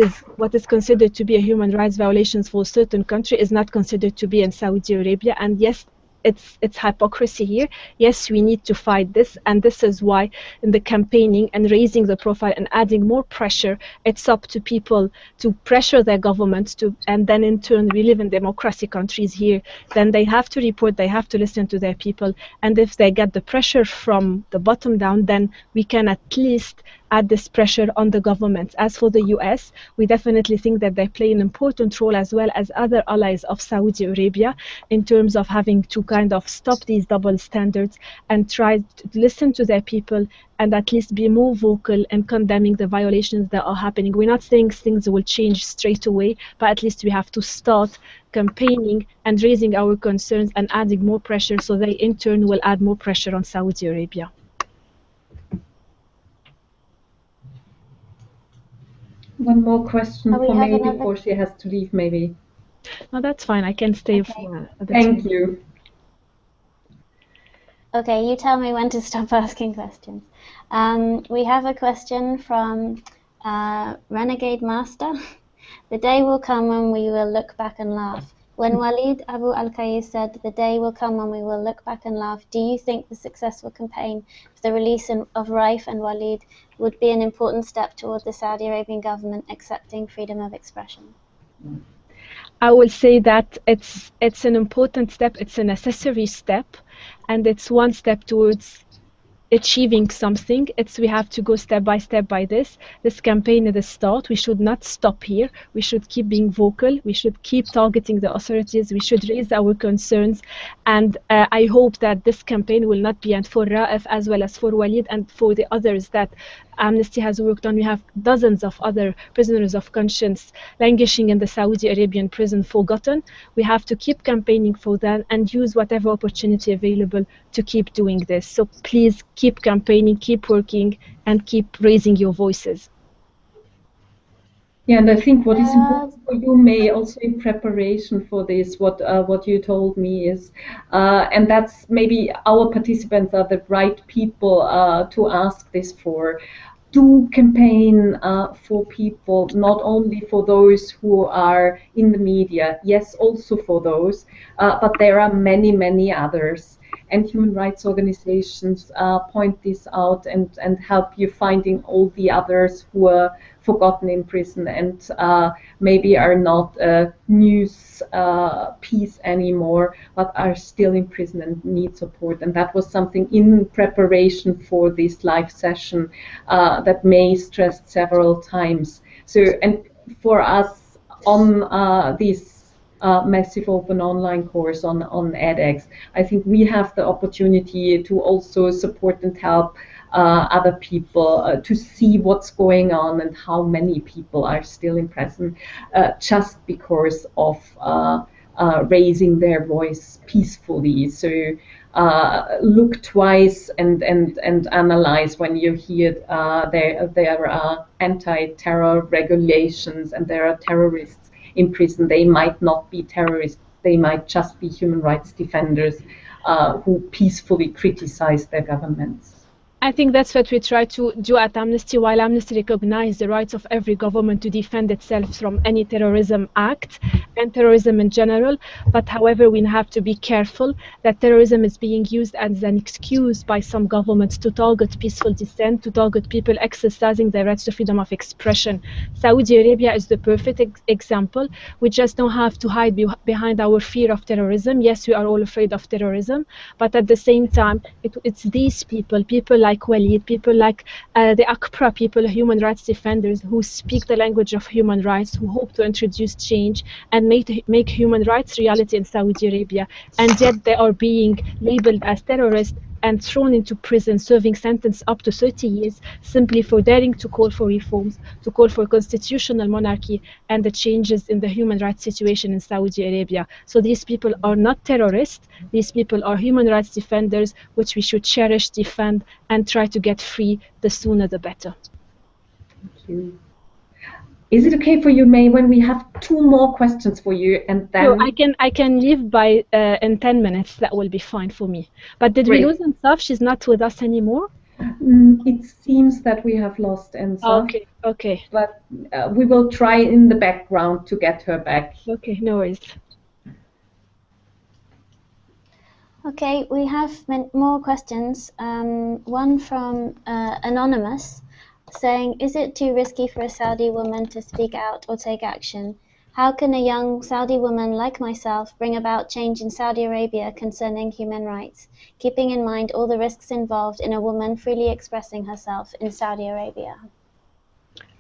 is considered to be a human rights violations for a certain country is not considered to be in Saudi Arabia. And yes, it's hypocrisy here. Yes, we need to fight this, and this is why in the campaigning and raising the profile and adding more pressure, it's up to people to pressure their governments to, and then in turn we live in democracy countries here, then they have to report, they have to listen to their people, and if they get the pressure from the bottom down, then we can at least add this pressure on the governments. As for the US, we definitely think that they play an important role, as well as other allies of Saudi Arabia, in terms of having to kind of stop these double standards and try to listen to their people and at least be more vocal in condemning the violations that are happening. We're not saying things will change straight away, but at least we have to start campaigning and raising our concerns and adding more pressure, so they in turn will add more pressure on Saudi Arabia. One more question for May before she has to leave, maybe. No, that's fine. I can stay Okay. for the Thank you. Okay, you tell me when to stop asking questions. We have a question from Renegade Master. The day will come when we will look back and laugh. When Walid Abu Al-Qais said, the day will come when we will look back and laugh, do you think the successful campaign for the release of Raif and Walid would be an important step toward the Saudi Arabian government accepting freedom of expression? I will say that it's an important step, it's a necessary step, and it's one step towards achieving something. We have to go step by this. This campaign is a start. We should not stop here. We should keep being vocal. We should keep targeting the authorities. We should raise our concerns. And I hope that this campaign will not be, and for Raif as well as for Walid and for the others that Amnesty has worked on. We have dozens of other prisoners of conscience languishing in the Saudi Arabian prison, forgotten. We have to keep campaigning for that and use whatever opportunity available to keep doing this. So please keep campaigning, keep working, and keep raising your voices. Yeah, and I think what is important for you, May, also in preparation for this, what you told me is, and that's maybe our participants are the right people to ask this for. Do campaign for people, not only for those who are in the media, yes, also for those, but there are many, many others. And human rights organizations point this out and help you finding all the others who are forgotten in prison and maybe are not a news piece anymore, but are still in prison and need support. And that was something in preparation for this live session that May stressed several times. So, and for us on this massive open online course on edX, I think we have the opportunity to also support and help other people to see what's going on and how many people are still in prison just because of raising their voice peacefully. So look twice and analyze when you hear there are anti-terror regulations and there are terrorists in prison. They might not be terrorists, they might just be human rights defenders who peacefully criticize their governments. I think that's what we try to do at Amnesty. While Amnesty recognizes the rights of every government to defend itself from any terrorism act and terrorism in general, but however, we have to be careful that terrorism is being used as an excuse by some governments to target peaceful dissent, to target people exercising their rights to freedom of expression. Saudi Arabia is the perfect example. We just don't have to hide behind our fear of terrorism. Yes, we are all afraid of terrorism, but at the same time, it's these people like Walid, people like the ACPRA people, human rights defenders who speak the language of human rights, who hope to introduce change and make human rights reality in Saudi Arabia. And yet they are being labeled as terrorists and thrown into prison, serving sentence up to 30 years, simply for daring to call for reforms, to call for constitutional monarchy and the changes in the human rights situation in Saudi Arabia. So these people are not terrorists, these people are human rights defenders, which we should cherish, defend, and try to get free the sooner the better. Thank you. Is it okay for you, May, when we have 2 more questions for you, and then I can leave by in 10 minutes. That will be fine for me. But did we lose Ensaf? She's not with us anymore. It seems that we have lost Ensaf. Okay. But we will try in the background to get her back. Okay, no worries. Okay, we have more questions. One from Anonymous, saying, is it too risky for a Saudi woman to speak out or take action? How can a young Saudi woman like myself bring about change in Saudi Arabia concerning human rights, keeping in mind all the risks involved in a woman freely expressing herself in Saudi Arabia?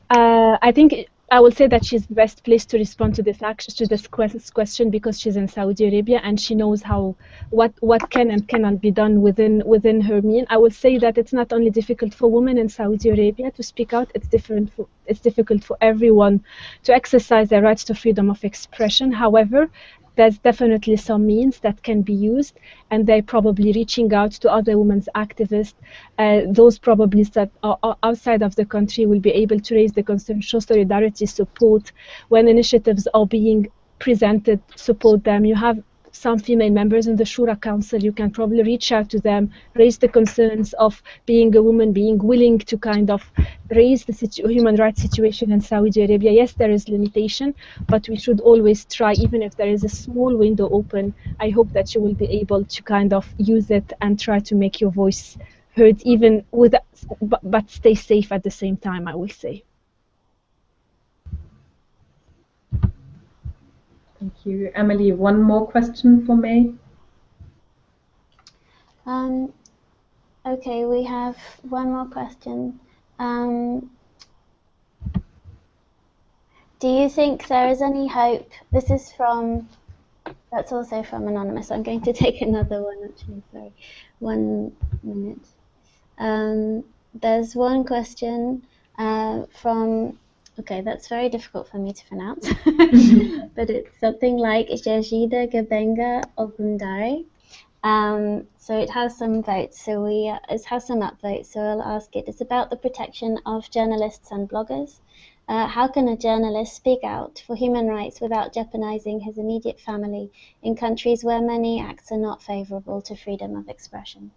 I think I will say that she's best placed to respond to this question because she's in Saudi Arabia and she knows what can and cannot be done within her mean. I will say that it's not only difficult for women in Saudi Arabia to speak out, it's difficult for everyone to exercise their rights to freedom of expression. However, there's definitely some means that can be used, and they're probably reaching out to other women's activists. Those probably that are outside of the country will be able to raise the concern, show solidarity, support. When initiatives are being presented, support them. You have some female members in the Shura Council, you can probably reach out to them, raise the concerns of being a woman, being willing to kind of raise the human rights situation in Saudi Arabia. Yes, there is limitation, but we should always try, even if there is a small window open. I hope that you will be able to kind of use it and try to make your voice heard, even with, but stay safe at the same time, I will say. Thank you. Emily, one more question for May? Okay, we have one more question. Do you think there is any hope? This is from, that's also from Anonymous. I'm going to take another one actually, sorry. 1 minute. There's one question from, okay, that's very difficult for me to pronounce, but it's something like Jajida Gabenga Ogundare. So it has some votes, so it has some upvotes, so I'll ask it. It's about the protection of journalists and bloggers. How can a journalist speak out for human rights without jeopardizing his immediate family in countries where many acts are not favorable to freedom of expression?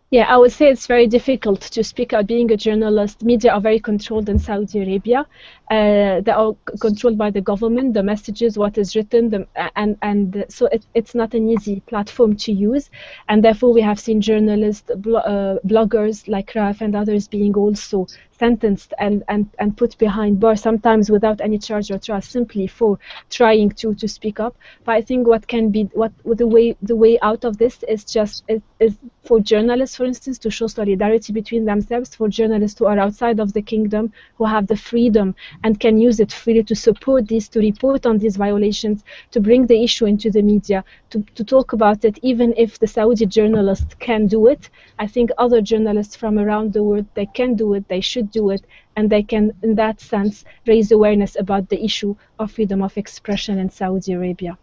Yeah, I would say it's very difficult to speak out. Being a journalist, media are very controlled in Saudi Arabia. They are controlled by the government, the messages, what is written, and so it's not an easy platform to use. And therefore, we have seen journalists, bloggers like Raif and others being also sentenced and put behind bars, sometimes without any charge or trial, simply for trying to speak up. But I think what can be the way out of this is just is for journalists, for instance, to show solidarity between themselves, for journalists who are outside of the kingdom, who have the freedom and can use it freely to support this, to report on these violations, to bring the issue into the media, to talk about it. Even if the Saudi journalists can do it, I think other journalists from around the world, they can do it, they should do it, and they can, in that sense, raise awareness about the issue of freedom of expression in Saudi Arabia.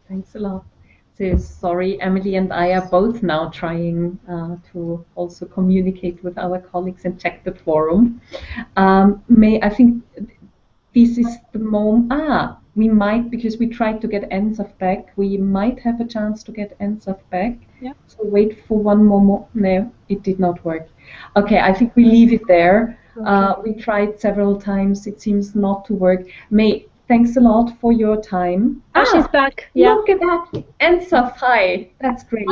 Thanks a lot. So sorry, Emily and I are both now trying to also communicate with our colleagues and check the forum. I think this is the moment. We might, because we tried to get Ensaf back, we might have a chance to get Ensaf back. Yeah. So wait for one more. No, it did not work. Okay, I think we leave it there. Okay. We tried several times. It seems not to work. May, thanks a lot for your time. She's back. Yeah. Look at that. Ensaf, hi. That's great.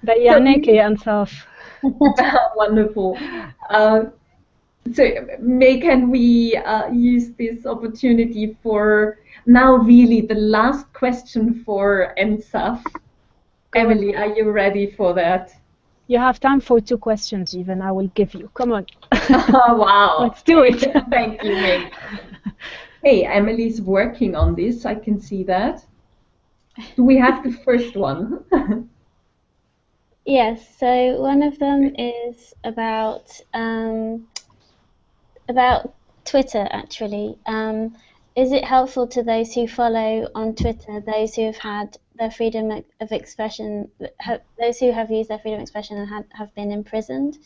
ضيعناك يا Ensaf. Wonderful. So, May, can we use this opportunity for now really the last question for Ensaf? Emily, are you ready for that? You have time for 2 questions even, I will give you. Come on. Wow. Let's do it. Thank you, May. Hey, Emily's working on this. I can see that. Do we have the first one? Yes, so one of them is about Twitter, actually. Is it helpful to those who follow on Twitter, those who have had their freedom of expression, those who have used their freedom of expression and have been imprisoned?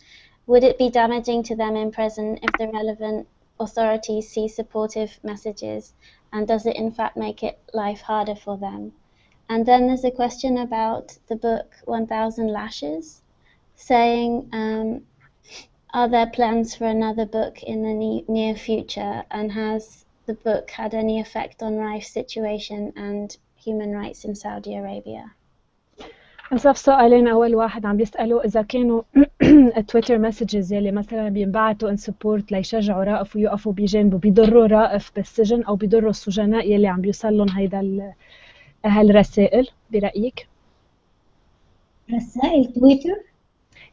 Would it be damaging to them in prison if the relevant authorities see supportive messages, and does it in fact make life harder for them? And then there's a question about the book 1000 Lashes, saying, are there plans for another book in the near future, and has the book had any effect on Raif's situation and human rights in Saudi Arabia? أنصف سؤالين. أول واحد عم بيسألوا إذا كانوا التويتر مسجز يلي مثلا بينبعتوا إن سبورت ليشجعوا رائف ويقفوا بجانبه بيضروا رائف بالسجن أو بيضروا السجناء يلي عم بيوصلهم هالرسائل برأيك؟ رسائل تويتر؟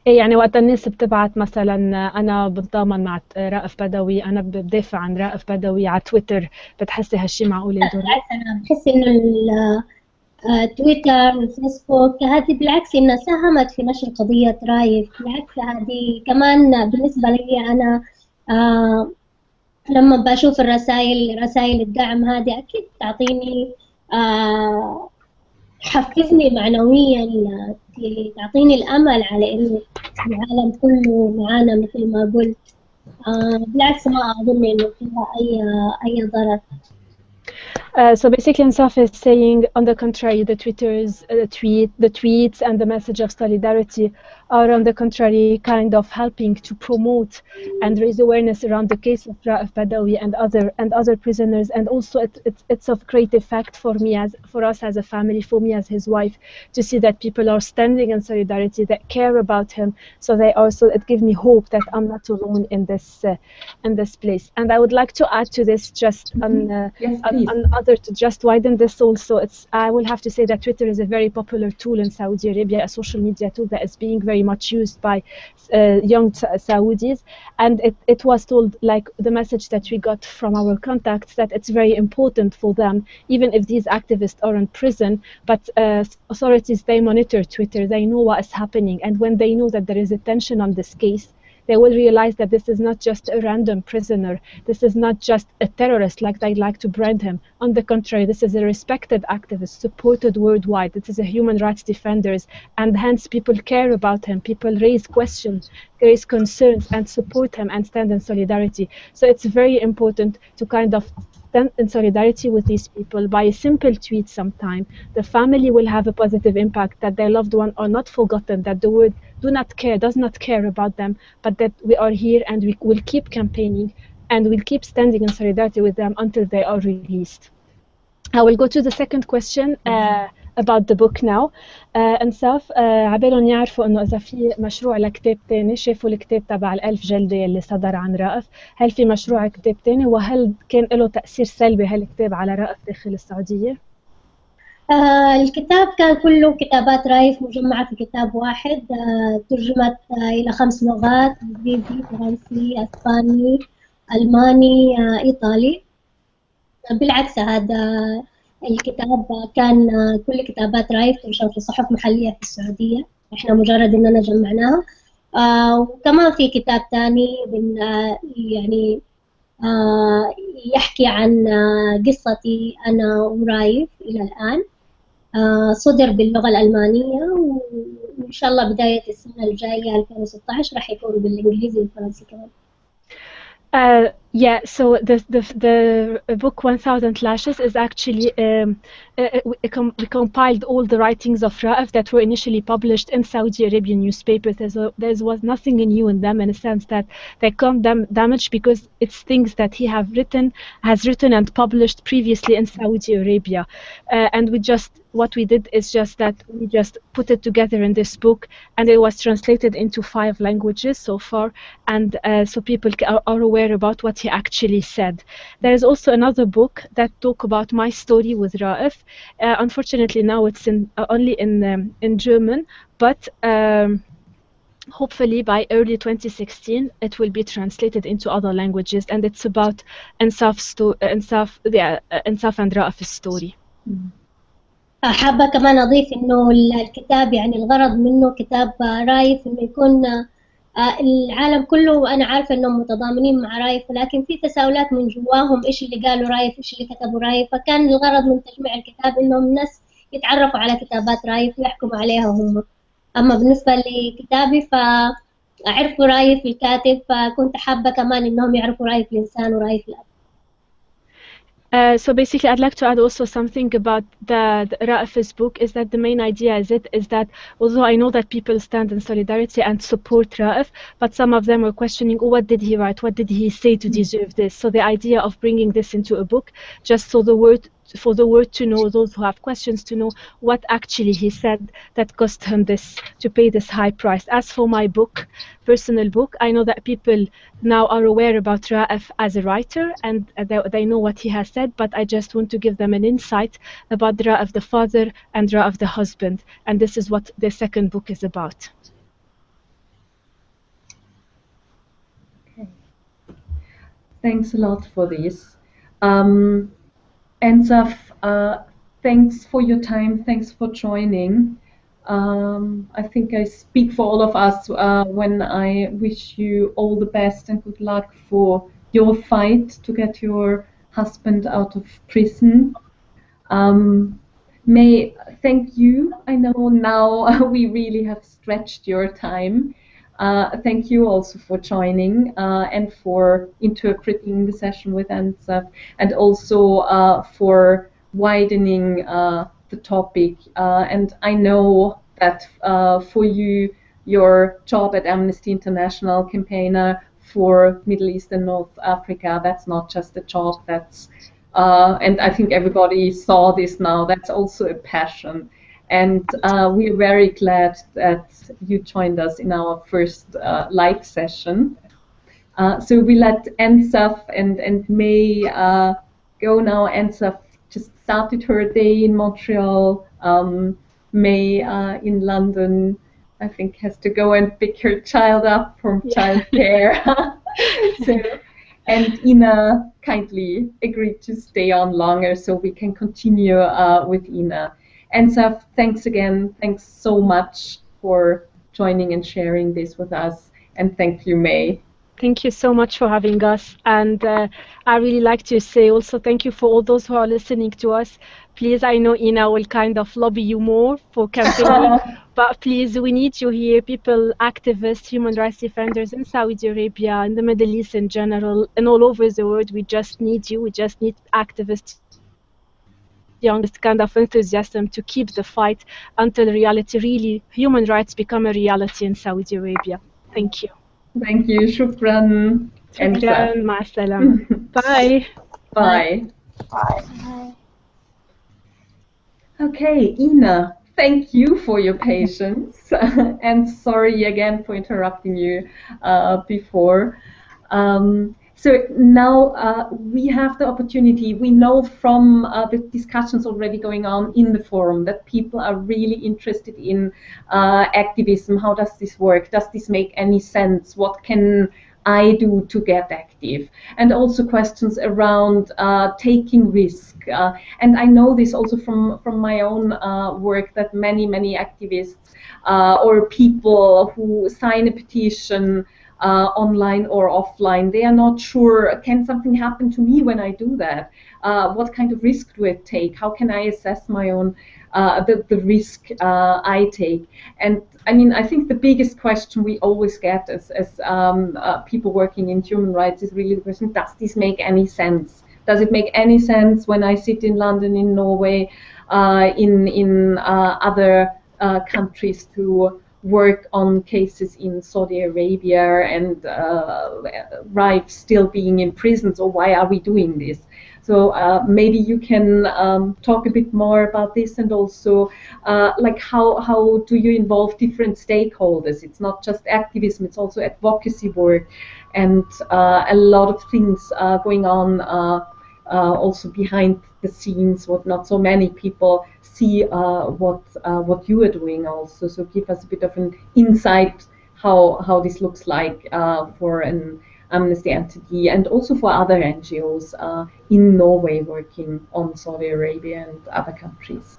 إيه، يعني وقت الناس بتبعت مثلا أنا بتضامن مع رائف بدوي، أنا بدافع عن رائف بدوي على تويتر، بتحسي هالشي معقول يضر؟ أنا بحس إنه تويتر والفيسبوك هذه بالعكس إنها ساهمت في نشر قضية رايف. بالعكس هذه كمان بالنسبة لي أنا لما بشوف رسائل الدعم هذه أكيد تعطيني تحفزني معنويا، تعطيني الأمل على إنه العالم كله معانا مثل ما قلت. بالعكس ما أظن إنه فيها أي ضرر. So basically, Ensaf is saying, on the contrary, the tweets and the message of solidarity are on the contrary kind of helping to promote and raise awareness around the case of Raif Badawi and other prisoners. And also it's of great effect for us as a family, for me as his wife, to see that people are standing in solidarity, that care about him. So it gives me hope that I'm not alone in this place. And I would like to add to this just to just widen this also. I will have to say that Twitter is a very popular tool in Saudi Arabia, a social media tool that is being very much used by young Saudis. And it was told, like the message that we got from our contacts, that it's very important for them, even if these activists are in prison, but authorities, they monitor Twitter, they know what is happening. And when they know that there is attention on this case, they will realize that this is not just a random prisoner. This is not just a terrorist like they like to brand him. On the contrary, this is a respected activist, supported worldwide. This is a human rights defender, and hence people care about him. People raise questions, raise concerns, and support him and stand in solidarity. So it's very important to kind of stand in solidarity with these people by a simple tweet sometime. The family will have a positive impact, that their loved one are not forgotten, that the world does not care about them, but that we are here and we will keep campaigning and we'll keep standing in solidarity with them until they are released. I will go to the second question about the book now. انساف عبالهم يعرفوا انه اذا في مشروع لكتاب تاني، شافوا الكتاب تبع ال1000 جلدة اللي صدر عن رائف، هل في مشروع كتاب تاني، وهل كان له تأثير سلبي هالكتاب على رائف داخل السعودية؟ الكتاب كان كله كتابات رايف مجمعة في كتاب واحد، ترجمت إلى 5 لغات: إنجليزي، فرنسي، أسباني، ألماني، إيطالي. بالعكس، هذا الكتاب كان كل كتابات رايف تنشر في صحف محلية في السعودية، إحنا مجرد إننا جمعناها. وكمان في كتاب تاني يعني يحكي عن قصتي أنا ورايف إلى الآن، صدر باللغة الألمانية، وإن شاء الله بداية السنة الجاية 2016 راح يكون بالإنجليزي والفرنسي كمان. Yeah, so the book 1000 Lashes is actually we compiled all the writings of Raif that were initially published in Saudi Arabian newspapers. There was nothing new in them, in a sense that they come damaged because it's things that he has written and published previously in Saudi Arabia. And what we did is just that we just put it together in this book, and it was translated into 5 languages so far, and so people are aware about what he actually said. There is also another book that talk about my story with Raif. Unfortunately, now it's only in German, but hopefully by early 2016 it will be translated into other languages, and it's about Ensaf and Raif's story. حابة كمان أضيف إنه الكتاب يعني الغرض منه كتاب رايف إنه يكون العالم كله، أنا عارفة إنهم متضامنين مع رايف، ولكن في تساؤلات من جواهم إيش اللي قالوا رايف، إيش اللي كتبوا رايف. فكان الغرض من تجميع الكتاب إنهم الناس يتعرفوا على كتابات رايف ويحكموا عليها هم. أما بالنسبة لكتابي فعرفوا رايف الكاتب، فكنت حابة كمان إنهم يعرفوا رايف الإنسان ورايف الأب. So basically, I'd like to add also something about the Raif's book, is that the main idea is that although I know that people stand in solidarity and support Raif, but some of them were questioning, oh, what did he write? What did he say to deserve this? So the idea of bringing this into a book, just so for the world to know, those who have questions to know what actually he said that cost him to pay this high price. As for my book, personal book, I know that people now are aware about Raif as a writer, and they know what he has said, but I just want to give them an insight about Raif the father and Raif the husband, and this is what the second book is about. Okay. Thanks a lot for this. Ensaf, thanks for your time. Thanks for joining. I think I speak for all of us when I wish you all the best and good luck for your fight to get your husband out of prison. Thank you. I know now we really have stretched your time. Thank you also for joining and for interpreting the session with Ensaf, and also for widening the topic. And I know that for you, your job at Amnesty International, campaigner for Middle East and North Africa. That's not just a job, that's and I think everybody saw this now, that's also a passion. And we're very glad that you joined us in our first live session. So we let Ensaf and May go now. Ensaf just started her day in Montreal. May in London, I think, has to go and pick her child up from childcare. So, and Ina kindly agreed to stay on longer so we can continue with Ina. Ensaf, thanks again. Thanks so much for joining and sharing this with us. And thank you, May. Thank you so much for having us. And I really like to say also thank you for all those who are listening to us. Please, I know Ina will kind of lobby you more for campaigning, but please, we need you here, people, activists, human rights defenders in Saudi Arabia, in the Middle East in general, and all over the world. We just need you. We just need activists, youngest kind of enthusiasm to keep the fight until reality, really, human rights become a reality in Saudi Arabia. Thank you. Thank you. Shukran. شكرا مع السلامة. Bye. Bye. Bye. Okay, Ina, thank you for your patience and sorry again for interrupting you before. So now we have the opportunity, we know from the discussions already going on in the forum that people are really interested in activism. How does this work? Does this make any sense? What can I do to get active? And also questions around taking risk. And I know this also from my own work that many activists or people who sign a petition online or offline, they are not sure, can something happen to me when I do that? What kind of risk do I take? How can I assess my own the risk I take? And I mean, I think the biggest question we always get as people working in human rights is really the question, does this make any sense? Does it make any sense when I sit in London, in Norway, in other countries to work on cases in Saudi Arabia and Raif still being in prison? So why are we doing this? So maybe you can talk a bit more about this, and also like how do you involve different stakeholders? It's not just activism, it's also advocacy work, and a lot of things going on also behind the scenes, what not so many people see what you are doing also. So give us a bit of an insight how this looks like for an Amnesty entity and also for other NGOs in Norway working on Saudi Arabia and other countries.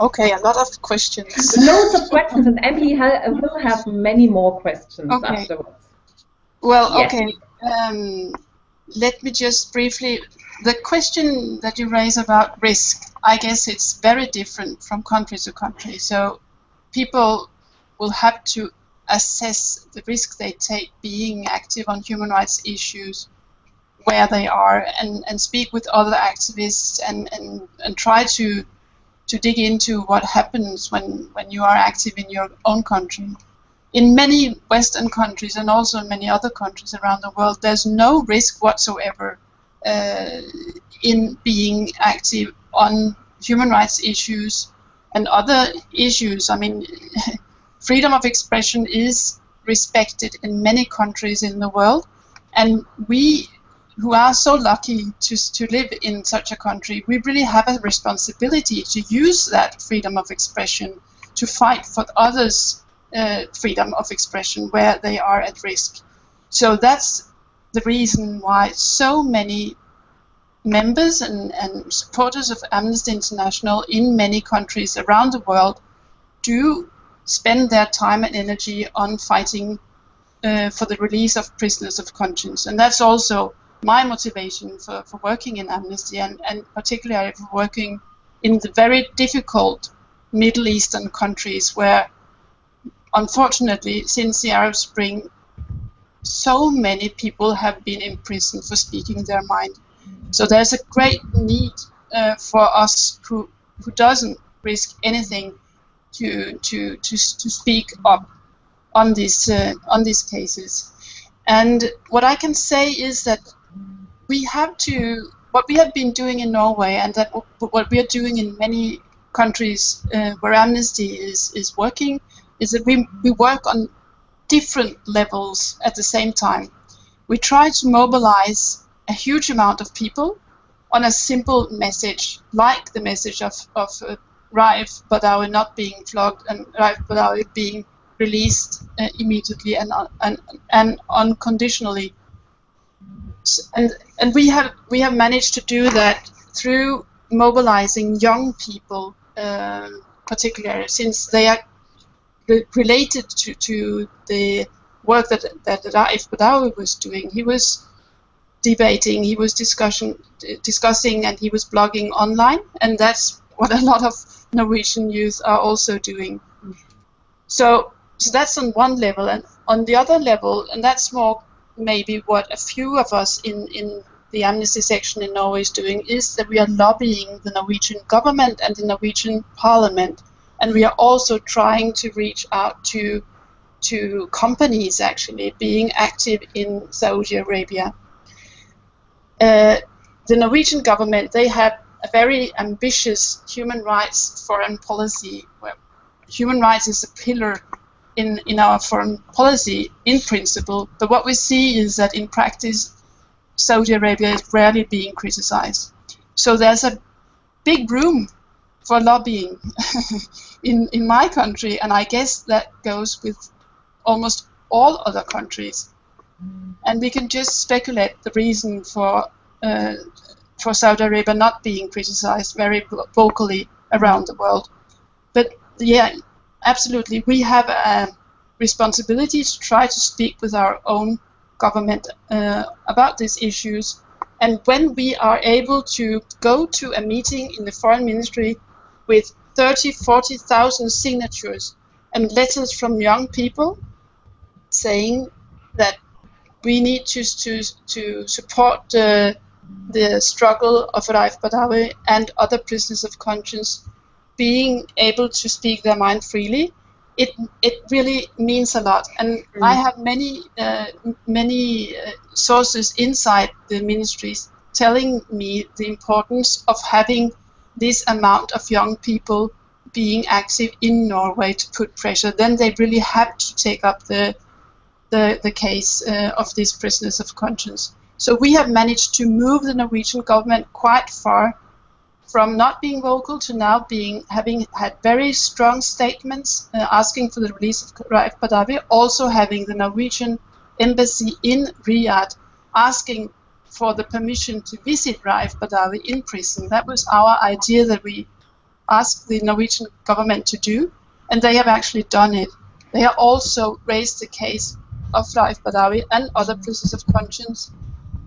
Okay, a lot of questions. Loads of questions, and Emily will have many more questions afterwards. Well, yes. Okay. Let me just briefly, the question that you raise about risk, I guess it's very different from country to country. So people will have to assess the risk they take being active on human rights issues where they are, and speak with other activists and try to dig into what happens when you are active in your own country. In many Western countries and also in many other countries around the world, there's no risk whatsoever in being active on human rights issues and other issues. I mean, freedom of expression is respected in many countries in the world, and we who are so lucky to live in such a country, we really have a responsibility to use that freedom of expression to fight for others' freedom of expression where they are at risk. So that's the reason why so many members and supporters of Amnesty International in many countries around the world do spend their time and energy on fighting for the release of prisoners of conscience. And that's also my motivation for working in Amnesty, and particularly for working in the very difficult Middle Eastern countries where, unfortunately, since the Arab Spring, so many people have been imprisoned for speaking their mind. So there's a great need for us who doesn't risk anything to speak up on these cases. And what I can say is that what we have been doing in Norway, and that what we are doing in many countries where Amnesty is working, is that we work on different levels at the same time. We try to mobilize a huge amount of people on a simple message, like the message of Raif Badawi not being flogged and Raif Badawi being released immediately and unconditionally. And we have managed to do that through mobilizing young people, particularly since they are related to the work that Raif Badawi was doing. He was debating, he was discussing, and he was blogging online, and that's what a lot of Norwegian youth are also doing. So that's on one level, and on the other level, and that's more maybe what a few of us in the Amnesty section in Norway is doing, is that we are lobbying the Norwegian government and the Norwegian parliament, and we are also trying to reach out to companies actually being active in Saudi Arabia. The Norwegian government, they have a very ambitious human rights foreign policy, where human rights is a pillar in our foreign policy in principle, but what we see is that in practice Saudi Arabia is rarely being criticized. So there's a big room for lobbying in my country, and I guess that goes with almost all other countries. And we can just speculate the reason for Saudi Arabia not being criticized very vocally around the world. But yeah, absolutely, we have a responsibility to try to speak with our own government about these issues. And when we are able to go to a meeting in the foreign ministry with 40,000 signatures and letters from young people saying that we need to support the struggle of Raif Badawi and other prisoners of conscience being able to speak their mind freely, it really means a lot. And I have many sources inside the ministries telling me the importance of having this amount of young people being active in Norway to put pressure. Then they really have to take up the case of these prisoners of conscience. So we have managed to move the Norwegian government quite far from not being vocal to now having had very strong statements asking for the release of Raif Badawi, also having the Norwegian embassy in Riyadh asking for the permission to visit Raif Badawi in prison. That was our idea that we asked the Norwegian government to do, and they have actually done it. They have also raised the case of Raif Badawi and other prisoners of conscience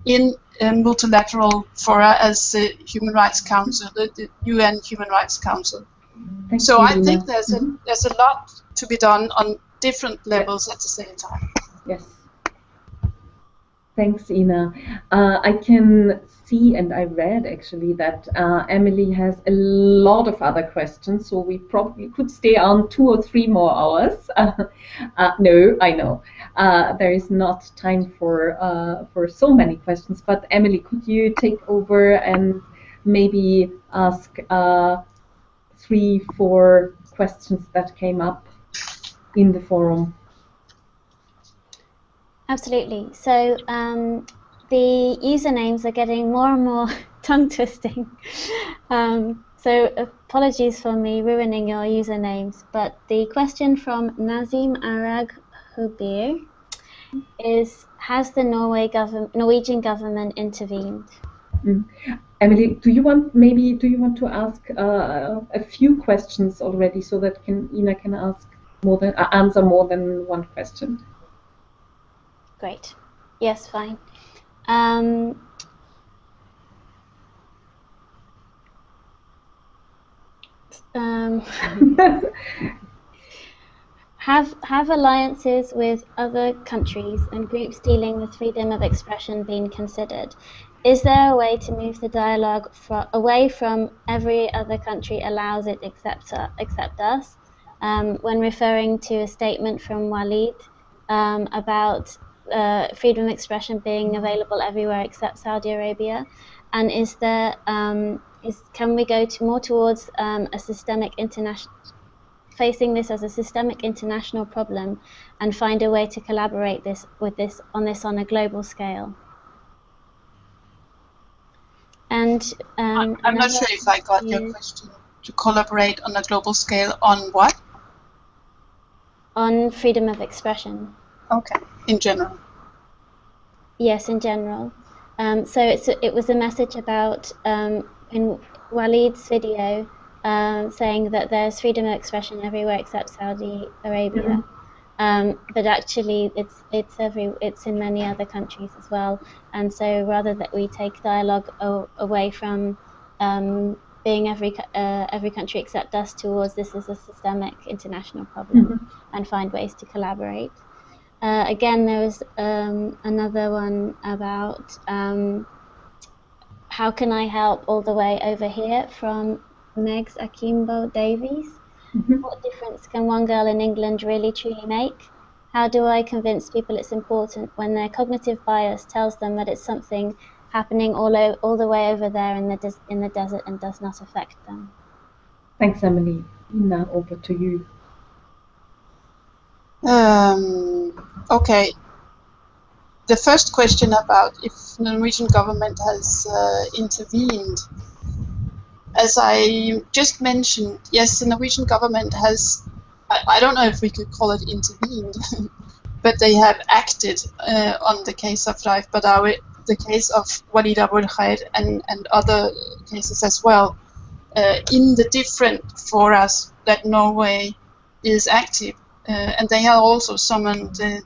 in multilateral fora as the Human Rights Council, the UN Human Rights Council. So I think there's a lot to be done on different levels at the same time. Yes. Thanks, Ina. I can see, and I read actually, that Emily has a lot of other questions, so we probably could stay on 2 or 3 more hours. No, I know. There is not time for so many questions, but Emily, could you take over and maybe ask 3, 4 questions that came up in the forum? Absolutely. So the usernames are getting more and more tongue-twisting. So apologies for me ruining your usernames, but the question from Nazim Arag Hubir is, has the Norwegian government intervened? Emily, do you want to ask a few questions already, so that Ina can answer more than one question? Great. Yes, fine. Have alliances with other countries and groups dealing with freedom of expression been considered? Is there a way to move the dialogue away from every other country allows it except us, when referring to a statement from Walid about freedom of expression being available everywhere except Saudi Arabia, and is there can we go more towards a systemic international, facing this as a systemic international problem, and find a way to collaborate on a global scale? And I'm not sure if I got your question. To collaborate on a global scale on what? On freedom of expression. Okay, in general. Yes, in general. So it was a message about in Walid's video saying that there's freedom of expression everywhere except Saudi Arabia, but actually it's in many other countries as well. And so rather that we take dialogue away from being every country except us towards this is a systemic international problem, and find ways to collaborate. Again, there was another one about how can I help all the way over here from Megs Akimbo Davies. What difference can one girl in England really truly make? How do I convince people it's important when their cognitive bias tells them that it's something happening all the way over there in the desert and does not affect them? Thanks, Emily. Ina, over to you. Okay. The first question about if the Norwegian government has intervened. As I just mentioned, yes, the Norwegian government has, I don't know if we could call it intervened, but they have acted on the case of Raif Badawi, the case of Walid Abul Khair, and other cases as well, in the different forums that Norway is active. And they have also summoned the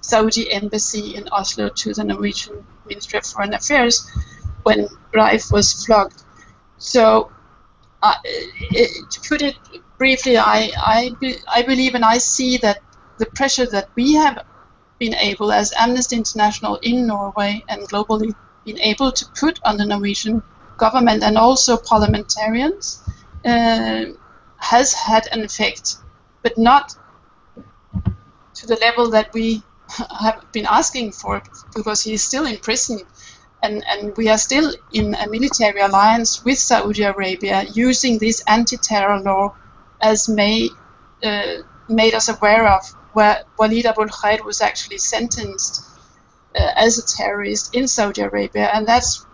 Saudi embassy in Oslo to the Norwegian Ministry of Foreign Affairs when Raif was flogged. So, to put it briefly, I believe and I see that the pressure that we have been able, as Amnesty International in Norway and globally, been able to put on the Norwegian government and also parliamentarians has had an effect, but not to the level that we have been asking for, because he is still in prison, and we are still in a military alliance with Saudi Arabia, using this anti-terror law as made us aware of, where Walid Abul Khair was actually sentenced as a terrorist in Saudi Arabia, and that's,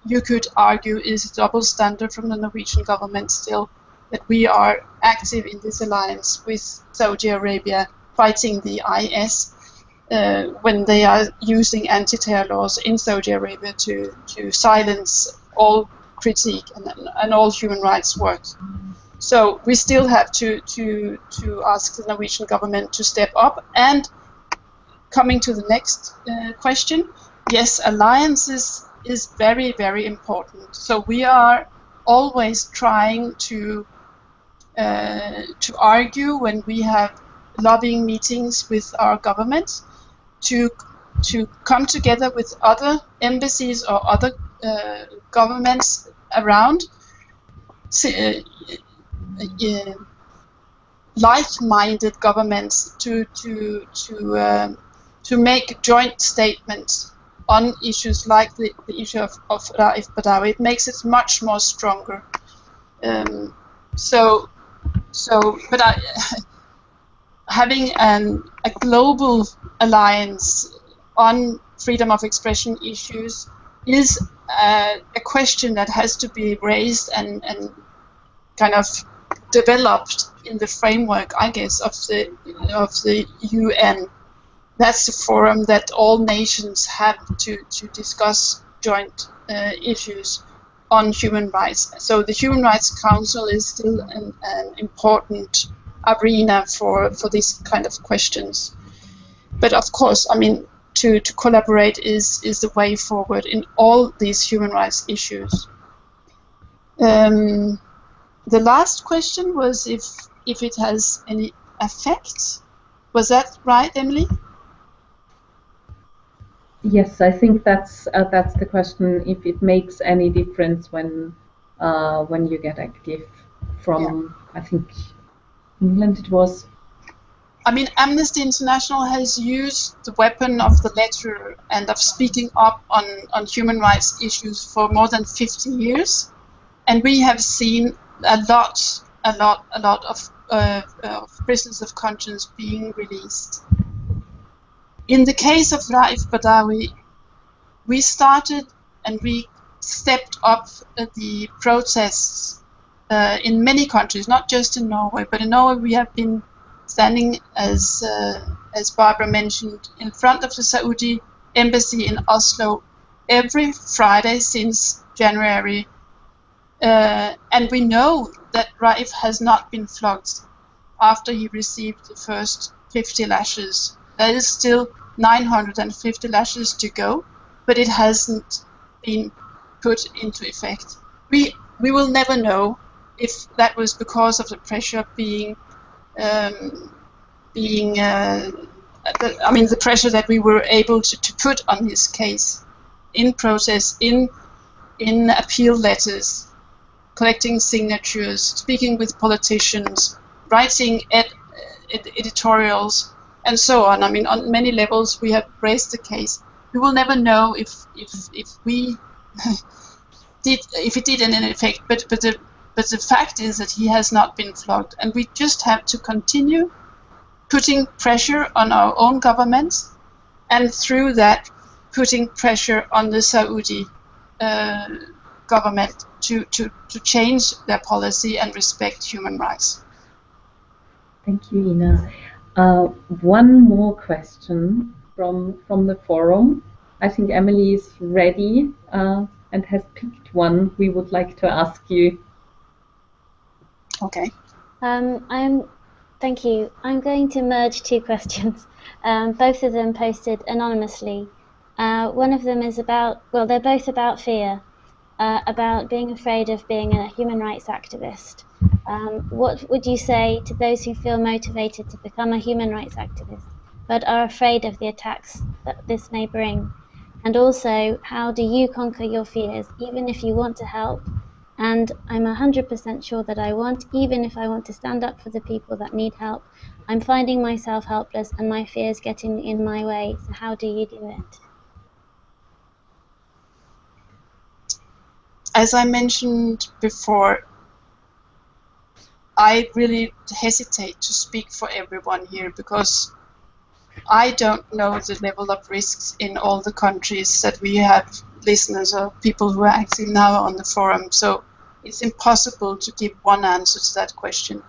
you could argue, is a double standard from the Norwegian government still, that we are active in this alliance with Saudi Arabia, fighting the IS, when they are using anti-terror laws in Saudi Arabia to silence all critique and all human rights work. So we still have to ask the Norwegian government to step up. And coming to the next question, yes, alliances is very, very important. So we are always trying to argue when we have lobbying meetings with our government to come together with other embassies or other governments around, like-minded governments, to make joint statements on issues like the issue of Raif Badawi. It makes it much more stronger. But having a global alliance on freedom of expression issues is a question that has to be raised and kind of developed in the framework, I guess, of the UN. That's the forum that all nations have to discuss joint issues on human rights. So the Human Rights Council is still an important arena for these kind of questions. But of course, I mean, to collaborate is the way forward in all these human rights issues. The last question was if it has any effect. Was that right, Emily? Yes, I think that's the question. If it makes any difference when you get active from, yeah. I think England it was. I mean, Amnesty International has used the weapon of the letter and of speaking up on human rights issues for more than 50 years. And we have seen a lot of prisoners of conscience being released. In the case of Raif Badawi, we started and we stepped up the protests in many countries, not just in Norway, but in Norway we have been standing, as Barbara mentioned, in front of the Saudi embassy in Oslo every Friday since January. And we know that Raif has not been flogged after he received the first 50 lashes. There is still 950 lashes to go, but it hasn't been put into effect. We will never know if that was because of the pressure the pressure that we were able to put on his case in process, in appeal letters, collecting signatures, speaking with politicians, writing editorials, and so on. I mean, on many levels we have raised the case. We will never know if we if it did any effect, but the fact is that he has not been flogged, and we just have to continue putting pressure on our own governments, and through that putting pressure on the Saudi government to change their policy and respect human rights. Thank you, Ina. One more question from the forum. I think Emily is ready and has picked one we would like to ask you. Okay. Thank you. I'm going to merge two questions. Both of them posted anonymously. One of them is about, well, they're both about fear, about being afraid of being a human rights activist. What would you say to those who feel motivated to become a human rights activist, but are afraid of the attacks that this may bring? And also, how do you conquer your fears, even if you want to help? And I'm 100% sure that I want, even if I want to stand up for the people that need help. I'm finding myself helpless and my fears getting in my way. So how do you do it? As I mentioned before, I really hesitate to speak for everyone here because I don't know the level of risks in all the countries that we have listeners or people who are active now on the forum. So it's impossible to give one answer to that question.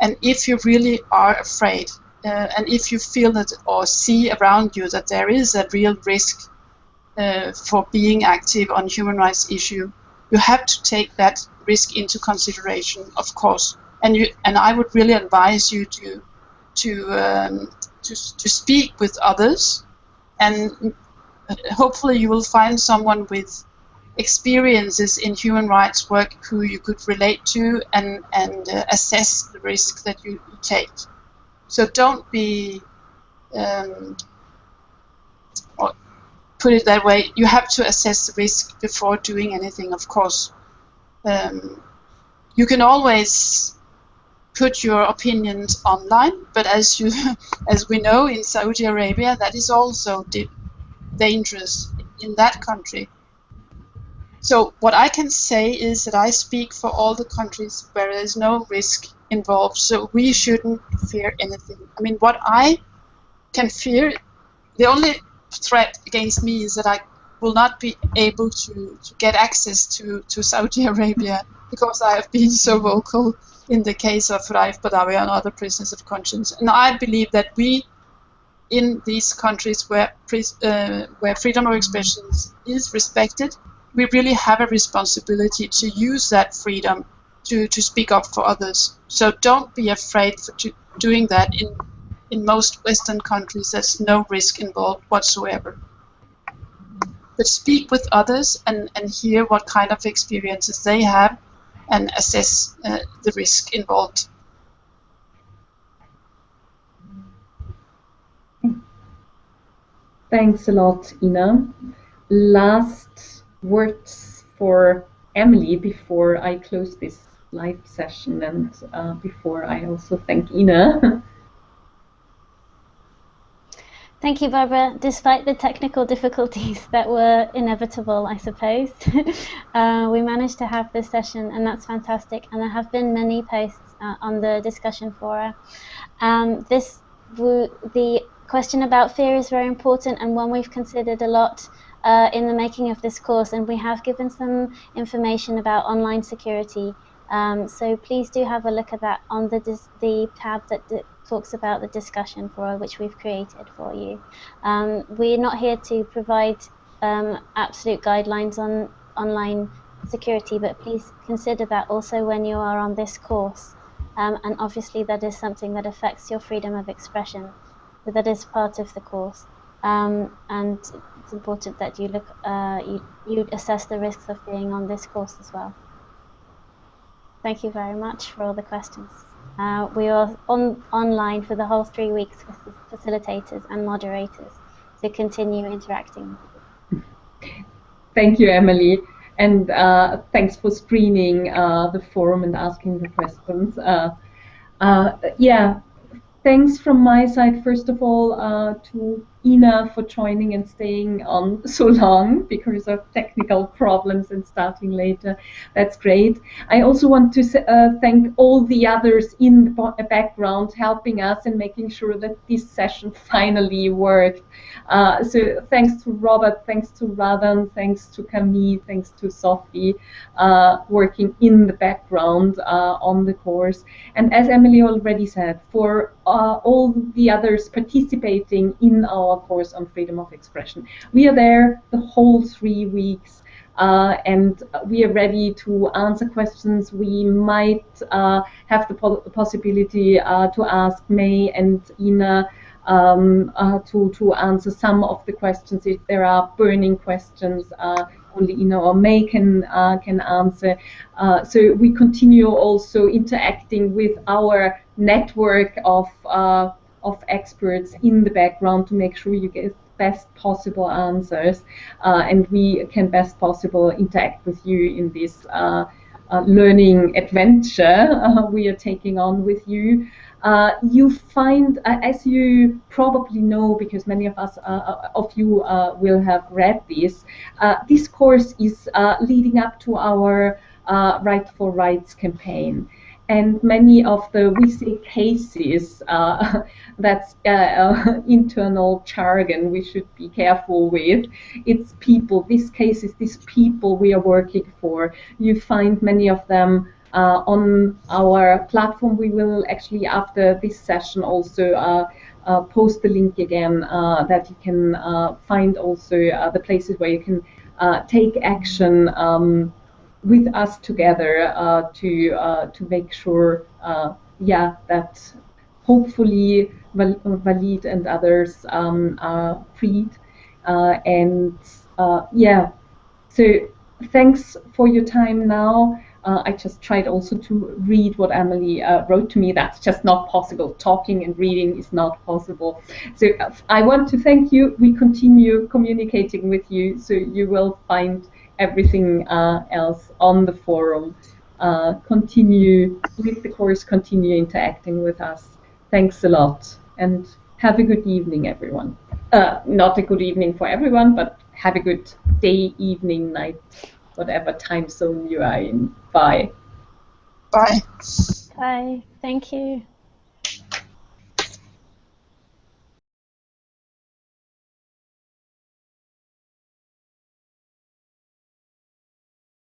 And if you really are afraid, and if you feel that or see around you that there is a real risk for being active on human rights issue, you have to take that risk into consideration, of course. And I would really advise you to speak with others, and hopefully you will find someone with experiences in human rights work who you could relate to and assess the risk that you take. So don't be, or put it that way, you have to assess the risk before doing anything, of course. You can always put your opinions online, but as we know in Saudi Arabia, that is also dangerous in that country. So what I can say is that I speak for all the countries where there is no risk involved, so we shouldn't fear anything. I mean, what I can fear, the only threat against me is that I will not be able to get access to Saudi Arabia because I have been so vocal in the case of Raif Badawi and other prisoners of conscience. And I believe that we, in these countries where freedom of expression is respected, we really have a responsibility to use that freedom to speak up for others. So don't be afraid for doing that. In most Western countries, there's no risk involved whatsoever. But speak with others and hear what kind of experiences they have and assess the risk involved. Thanks a lot, Ina. Last words for Emily before I close this live session. And before, I also thank Ina. Thank you, Barbara. Despite the technical difficulties that were inevitable, I suppose, we managed to have this session, and that's fantastic. And there have been many posts on the discussion forum. The question about fear is very important, and one we've considered a lot in the making of this course, and we have given some information about online security. So please do have a look at that on the tab that talks about the discussion forum, which we've created for you. We're not here to provide absolute guidelines on online security, but please consider that also when you are on this course. And obviously that is something that affects your freedom of expression. So that is part of the course. And it's important that you look, you assess the risks of being on this course as well. Thank you very much for all the questions. We are online for the whole 3 weeks with the facilitators and moderators to continue interacting. Thank you, Emily. And thanks for screening the forum and asking the questions. Yeah, thanks from my side, first of all, to Ina for joining and staying on so long because of technical problems and starting later. That's great. I also want to thank all the others in the background helping us and making sure that this session finally worked. So thanks to Robert, thanks to Radan, thanks to Camille, thanks to Sophie, working in the background on the course. And as Emily already said, for all the others participating in our course on freedom of expression. We are there the whole 3 weeks, and we are ready to answer questions. We might have the possibility to ask May and Ina to answer some of the questions if there are burning questions. Only Ina or May can answer. So we continue also interacting with our network of experts in the background to make sure you get best possible answers, and we can best possible interact with you in this learning adventure we are taking on with you. You find, as you probably know, because many of us, of you will have read this course is leading up to our Right for Rights campaign. And many of the, we say cases, that's internal jargon we should be careful with. It's people, this case is this people we are working for. You find many of them on our platform. We will actually, after this session, also post the link again that you can find also the places where you can take action with us together to make sure, yeah, that hopefully Walid and others are freed. Yeah, so thanks for your time now. I just tried also to read what Emily wrote to me. That's just not possible. Talking and reading is not possible. So I want to thank you. We continue communicating with you, so you will find everything else on the forum. Continue with the course, continue interacting with us. Thanks a lot, and have a good evening, everyone. Not a good evening for everyone, but have a good day, evening, night, whatever time zone you are in. Bye. Bye. Bye. Thank you.